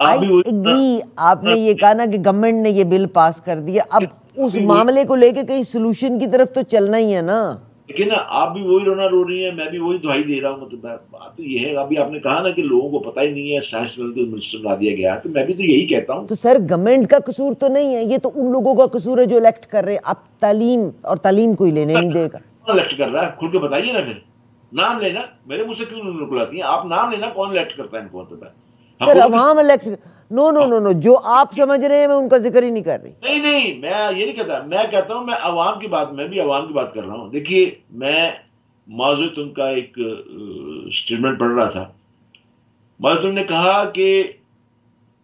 آئی ایگری، آپ نے یہ کہا نا کہ گورنمنٹ نے یہ بل پاس کر دیا، اب اس معاملے کو لے کے کہیں سلوشن کی طرف تو چلنا ہی ہے نا. لیکن آپ بھی وہی رونا رو رہی ہیں، میں بھی وہی دہائی دے رہا ہوں. مطلب بات تو یہ ہے، ابھی آپ نے کہا نا کہ لوگوں کو پتہ ہی نہیں ہے، سائنس منسٹر بنا دیا گیا، تو میں بھی تو یہی کہتا ہوں. تو سر گورنمنٹ کا قصور تو نہیں ہے، یہ تو ان لوگوں کا قصور ہے جو الیکٹ کر رہے ہیں. اب تعلیم اور تعلیم کوئی لینے نہیں دے گا. الیکٹ کر رہا ہے، کھل کے بتائیے نا. پھر نام لینا میرے منہ سے کیوں نکلاتی ہیں آپ؟ نام لینا، کون الیکٹ کرتا ہے ان کو ہوتا ہے؟ سر عوام الیکٹ، نو نو نو نو، جو آپ سمجھ رہے ہیں میں ان کا ذکر ہی نہیں کر رہی. نہیں نہیں، میں یہ نہیں کہتا، میں کہتا ہوں میں عوام کی بات، میں بھی عوام کی بات کر رہا ہوں. دیکھیے میں معذور تم کا ایک اسٹیٹمنٹ پڑھ رہا تھا. معذور تم نے کہا کہ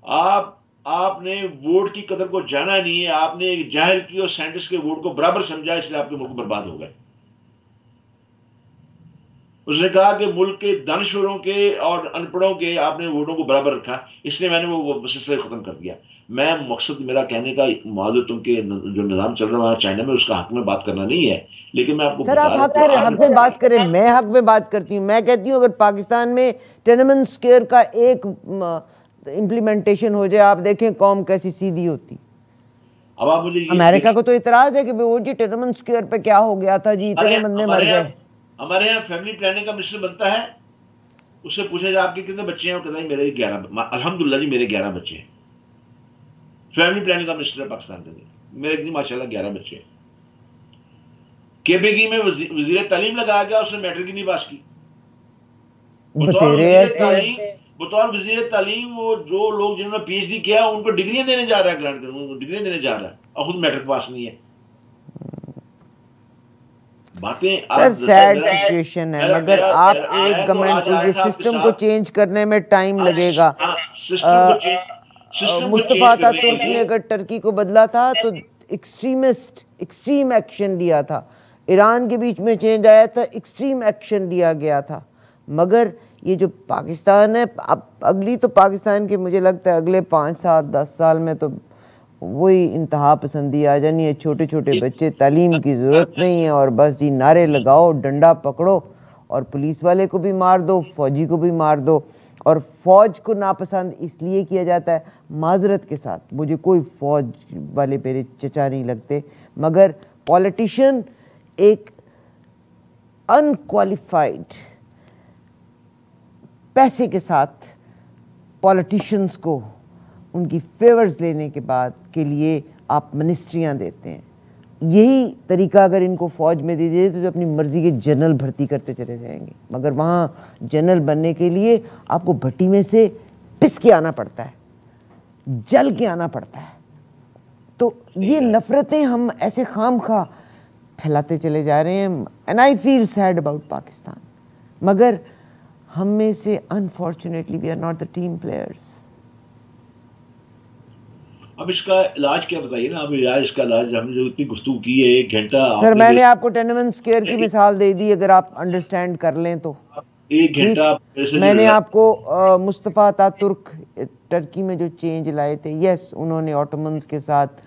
آپ نے ووٹ کی قدر کو جانا نہیں ہے، آپ نے ظاہر کی اور سائنٹسٹ کے ووٹ کو برابر سمجھا، اس لیے آپ کے ملک برباد ہو گئے. اس نے کہا کہ ملک کے دانشوروں کے اور ان پڑھوں کے آپ نے ووٹوں کو برابر رکھا، اس لیے میں نے وہ سلسلے ختم کر دیا. میں مقصد میرا کہنے کا معذور تم کے جو نظام چل رہا ہے چائنا میں، اس کا حق میں بات کرنا نہیں ہے، لیکن میں آپ کو سر آپ بتا حق کریں، حق میں بات کریں، میں حق میں بات کرتی ہوں. میں کہتی ہوں اگر پاکستان میں ٹینمنٹ اسکیئر کا ایک امپلیمنٹیشن ہو جائے، آپ دیکھیں قوم کیسی سیدھی ہوتی. اب آپ مجھے امریکہ کو تو اعتراض ہے کہ وہ جی ٹینمنٹ اسکیئر پہ کیا ہو گیا تھا جی، اتنے بندے مر گئے. ہمارے یہاں فیملی پلاننگ کا منسٹر بنتا ہے، اس سے پوچھا جائے آپ کے کتنے بچے ہیں، وہ کہتا ہے میرے 11، الحمدللہ جی میرے 11 بچے ہیں. فیملی پلاننگ کا منسٹر ہے پاکستان کے، میرے ماشاء اللہ 11 بچے ہیں. کیبیگی میں وزیر تعلیم لگایا گیا، اس نے میٹرک کی نہیں پاس کی. بطور وزیر تعلیم وہ جو لوگ جنہوں نے پی ایچ ڈی کیا ان کو ڈگریاں دینے جا رہا ہے، گرانٹ ڈگریاں دینے جا رہا ہے، اور خود میٹرک پاس نہیں ہے. باتیں سر سیڈ سچویشن ہے، مگر آپ ایک گورنمنٹ کو یہ سسٹم کو چینج کرنے میں ٹائم لگے گا. مصطفیٰ ترک نے اگر ٹرکی کو بدلا تھا تو ایکسٹریم ایکشن لیا تھا. ایران کے بیچ میں چینج آیا تھا، ایکسٹریم ایکشن لیا گیا تھا. مگر یہ جو پاکستان ہے، اب اگلی تو پاکستان کے مجھے لگتا ہے اگلے 5-7-10 سال میں تو وہی انتہا پسندی آ جانی ہے. چھوٹے چھوٹے بچے، تعلیم کی ضرورت نہیں ہے، اور بس جی نعرے لگاؤ، ڈنڈا پکڑو، اور پولیس والے کو بھی مار دو، فوجی کو بھی مار دو. اور فوج کو ناپسند اس لیے کیا جاتا ہے، معذرت کے ساتھ مجھے کوئی فوج والے میرے چچا نہیں لگتے، مگر پولیٹیشین ایک انکوالیفائڈ پیسے کے ساتھ پولیٹیشینز کو ان کی فیورز لینے کے بعد کے لیے آپ منسٹریاں دیتے ہیں. یہی طریقہ اگر ان کو فوج میں دے دیے تو اپنی مرضی کے جنرل بھرتی کرتے چلے جائیں گے. مگر وہاں جنرل بننے کے لیے آپ کو بھٹی میں سے پس کے آنا پڑتا ہے، جل کے آنا پڑتا ہے. تو یہ نفرتیں ہم ایسے خام خواہ پھیلاتے چلے جا رہے ہیں. And I feel sad about Pakistan. مگر ہم میں سے unfortunately we are not the team players. اب اس کا علاج کیا بتائیے نا، اب اس کا علاج ہم نے جو اتنی گفتگو کی ہے 1 گھنٹہ. سر میں نے آپ کو ٹینمنٹ اسکیئر کی مثال دے دی، اگر آپ انڈرسٹینڈ کر لیں تو 1 گھنٹہ. میں نے آپ کو مصطفیٰ ترک ٹرکی میں جو چینج لائے تھے، یس انہوں نے آٹومنز کے ساتھ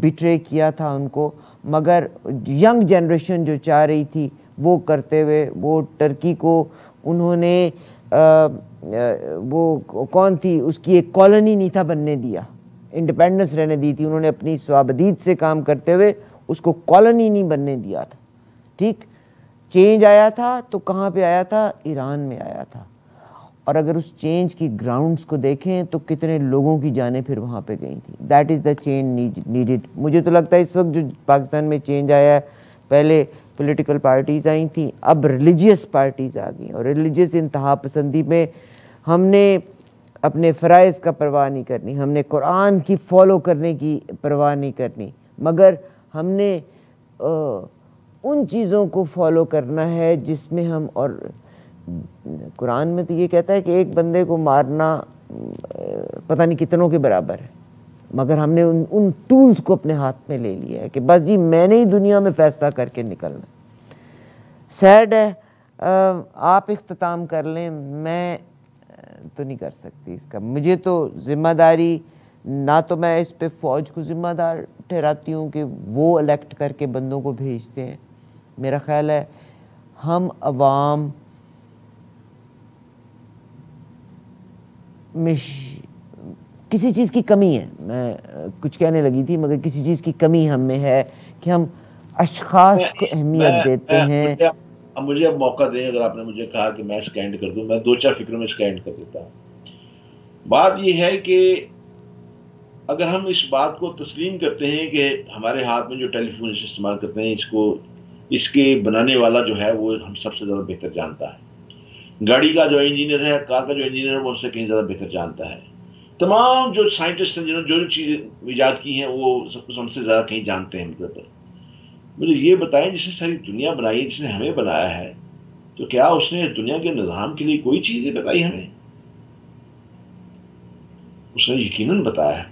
بیٹرے کیا تھا ان کو، مگر ینگ جنریشن جو چاہ رہی تھی وہ کرتے ہوئے وہ ٹرکی کو انہوں نے وہ کون تھی اس کی ایک کالونی نہیں تھا بننے دیا، انڈیپینڈنس رہنے دی تھی. انہوں نے اپنی سوابدید سے کام کرتے ہوئے اس کو کالونی نہیں بننے دیا تھا. ٹھیک، چینج آیا تھا تو کہاں پہ آیا تھا؟ ایران میں آیا تھا. اور اگر اس چینج کی گراؤنڈز کو دیکھیں تو کتنے لوگوں کی جانیں پھر وہاں پہ گئی تھیں. That is the change needed. مجھے تو لگتا ہے اس وقت جو پاکستان میں چینج آیا ہے، پہلے پولیٹیکل پارٹیز آئی تھیں، اب ریلیجیس پارٹیز آ گئیں، اور ریلیجیس انتہا پسندی میں ہم نے اپنے فرائض کا پرواہ نہیں کرنی، ہم نے قرآن کی فالو کرنے کی پرواہ نہیں کرنی، مگر ہم نے ان چیزوں کو فالو کرنا ہے جس میں ہم، اور قرآن میں تو یہ کہتا ہے کہ ایک بندے کو مارنا پتہ نہیں کتنوں کے برابر ہے، مگر ہم نے ان ٹولز کو اپنے ہاتھ میں لے لیا ہے کہ بس جی میں نے ہی دنیا میں فیصلہ کر کے نکلنا. سیڈ ہے. آپ اختتام کر لیں، میں تو نہیں کر سکتی اس کا. مجھے تو ذمہ داری، نہ تو میں اس پہ فوج کو ذمہ دار ٹھہراتی ہوں کہ وہ الیکٹ کر کے بندوں کو بھیجتے ہیں. میرا خیال ہے ہم عوام میں کسی چیز کی کمی ہے. میں کچھ کہنے لگی تھی مگر کسی چیز کی کمی ہم میں ہے کہ ہم اشخاص کو اہمیت دیتے ہیں. اب مجھے اب موقع دیں، اگر آپ نے مجھے کہا کہ میں اسکینڈ کر دوں، میں 2-4 فکروں میں اسکینڈ کر دیتا ہوں. بات یہ ہے کہ اگر ہم اس بات کو تسلیم کرتے ہیں کہ ہمارے ہاتھ میں جو ٹیلی فون استعمال کرتے ہیں اس کو اس کے بنانے والا جو ہے وہ ہم سب سے زیادہ بہتر جانتا ہے. گاڑی کا جو انجینئر ہے، کار کا جو انجینئر ہے، وہ اس سے کہیں زیادہ بہتر جانتا ہے. تمام جو سائنٹسٹ ہیں جنہوں نے جو چیزیں ایجاد کی ہیں وہ ہم سے زیادہ کہیں جانتے ہیں. مطلب مجھے یہ بتائیں، جس نے ساری دنیا بنائی ہے، جس نے ہمیں بنایا ہے، تو کیا اس نے دنیا کے نظام کے لیے کوئی چیزیں بتائی ہمیں؟ اس نے یقیناً بتایا ہے.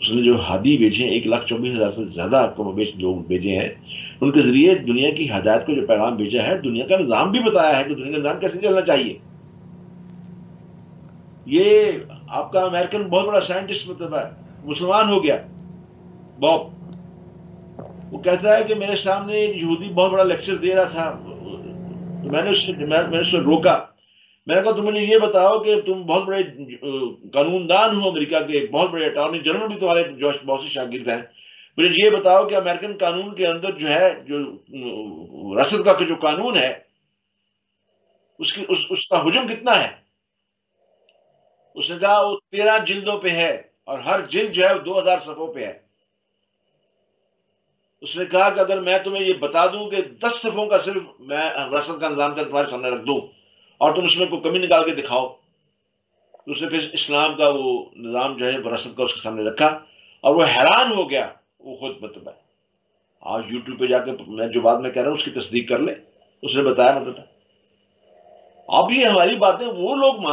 اس نے جو ہادی بھیجے ہیں، 1,24,000 سے زیادہ کم بیش لوگ بھیجے ہیں، ان کے ذریعے دنیا کی ہدایت کو جو پیغام بھیجا ہے، دنیا کا نظام بھی بتایا ہے کہ دنیا کا نظام کیسے چلنا چاہیے. یہ آپ کا امریکن بہت بڑا سائنٹسٹ مطلب ہے، مسلمان ہو گیا باب. وہ کہتا ہے کہ میرے سامنے ایک یہودی بہت بڑا لیکچر دے رہا تھا، تو میں نے اس سے روکا. میں نے کہا تم مجھے یہ بتاؤ کہ تم بہت بڑے قانون دان ہو، امریکہ کے بہت بڑے اٹارنی جنرل بھی تمہارے بہت سے شاگرد ہیں، مجھے یہ بتاؤ کہ امریکن قانون کے اندر جو ہے، جو رسد کا جو قانون ہے، اس کا حجم کتنا ہے؟ اس نے کہا وہ 13 جلدوں پہ ہے، اور ہر جلد جو ہے وہ 2000 صفحوں پہ ہے. اس نے کہا کہ اگر میں تمہیں یہ بتا دوں کہ 10 صفحوں کا صرف میں رسد کا نظام کا تمہارے سامنے رکھ دوں اور تم اس میں کوئی کمی نکال کے دکھاؤ، تو اس نے پھر اسلام کا وہ نظام جو ہے رسد کا اس کے سامنے رکھا، اور وہ حیران ہو گیا. وہ خود مطلب ہے، آج یوٹیوب پہ جا کے میں جو بات میں کہہ رہا ہوں اس کی تصدیق کر لے. اس نے بتایا مطلب ہے. اب یہ ہماری باتیں وہ لوگ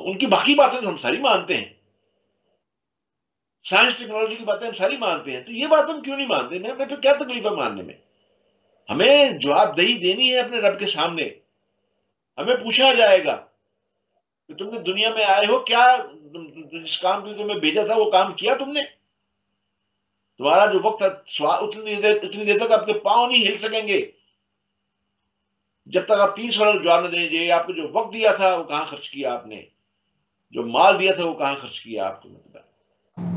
ان کی باقی باتیں تو ہم ساری مانتے ہیں، سائنس ٹیکنالوجی کی باتیں ہم ساری مانتے ہیں، تو یہ بات ہم کیوں نہیں مانتے؟ میں پھر کیا تکلیف ہے ماننے میں؟ ہمیں جواب دہی دینی ہے اپنے رب کے سامنے. ہمیں پوچھا جائے گا کہ تم نے دنیا میں آئے ہو کیا، جس کام کے تمہیں بھیجا تھا وہ کام کیا تم نے؟ تمہارا جو وقت ہے اتنی دیر تک آپ کے پاؤں نہیں ہل سکیں گے جب تک آپ 30 سال جواب نہ دیں گے. آپ کو جو وقت دیا تھا وہ کہاں خرچ کیا آپ نے؟ جو مال دیا تھا وہ کہاں خرچ کیا آپ کو؟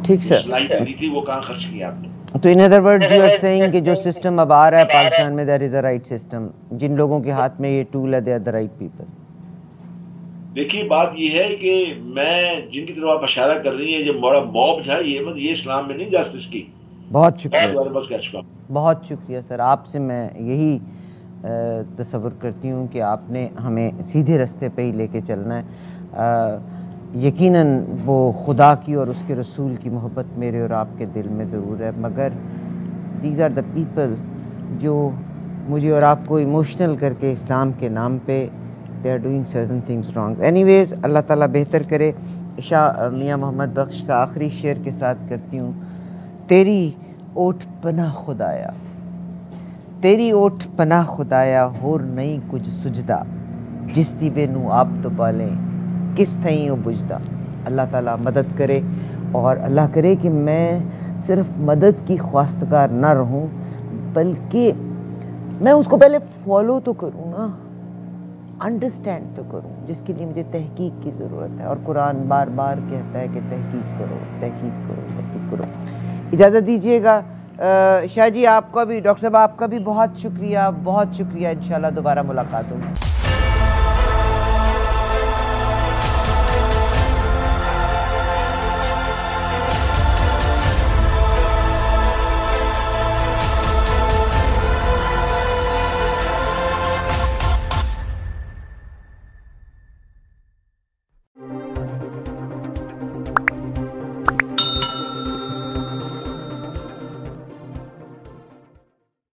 ٹھیک سر، صلاحیت دی تھی وہ کہاں خرچ کیا آپ نے؟ تو in other words you are seeing کہ جو سسٹم اب آ رہا ہے پاکستان میں، that is a right system. جن لوگوں کے ہاتھ میں یہ ٹول ہے، they are the right people. دیکھیے بات یہ ہے کہ میں جن کی طرف آپ اشارہ کر رہی ہیں، جو بڑا موب ہے، یہ اسلام میں نہیں جاسٹس کی. بہت شکریہ، بس کہہ چکا ہوں. بہت شکریہ سر. آپ سے میں یہی تصور کرتی ہوں کہ آپ نے ہمیں سیدھے رستے پہ ہی لے کے چلنا ہے. یقیناً وہ خدا کی اور اس کے رسول کی محبت میرے اور آپ کے دل میں ضرور ہے، مگر دیز آر دا پیپل جو مجھے اور آپ کو ایموشنل کر کے اسلام کے نام پہ they are doing certain things wrong. anyways اللہ تعالیٰ بہتر کرے. عشاء میاں محمد بخش کا آخری شعر کے ساتھ کرتی ہوں. تیری اوٹ پناہ خدایا، تیری اوٹ پناہ خدایا، ہور نہیں کچھ سجدہ، جس دیوے نو آپ تو پالیں کس تھیں او بجدہ. اللہ تعالیٰ مدد کرے، اور اللہ کرے کہ میں صرف مدد کی خواستگار نہ رہوں، بلکہ میں اس کو پہلے فالو تو کروں نا، انڈرسٹینڈ تو کروں، جس کے لیے مجھے تحقیق کی ضرورت ہے. اور قرآن بار بار کہتا ہے کہ تحقیق کرو، تحقیق کرو، تحقیق کرو. اجازت دیجیے گا شاہ جی، آپ کا بھی، ڈاکٹر صاحب آپ کا بھی بہت شکریہ، بہت شکریہ. انشاءاللہ دوبارہ ملاقات ہوگی.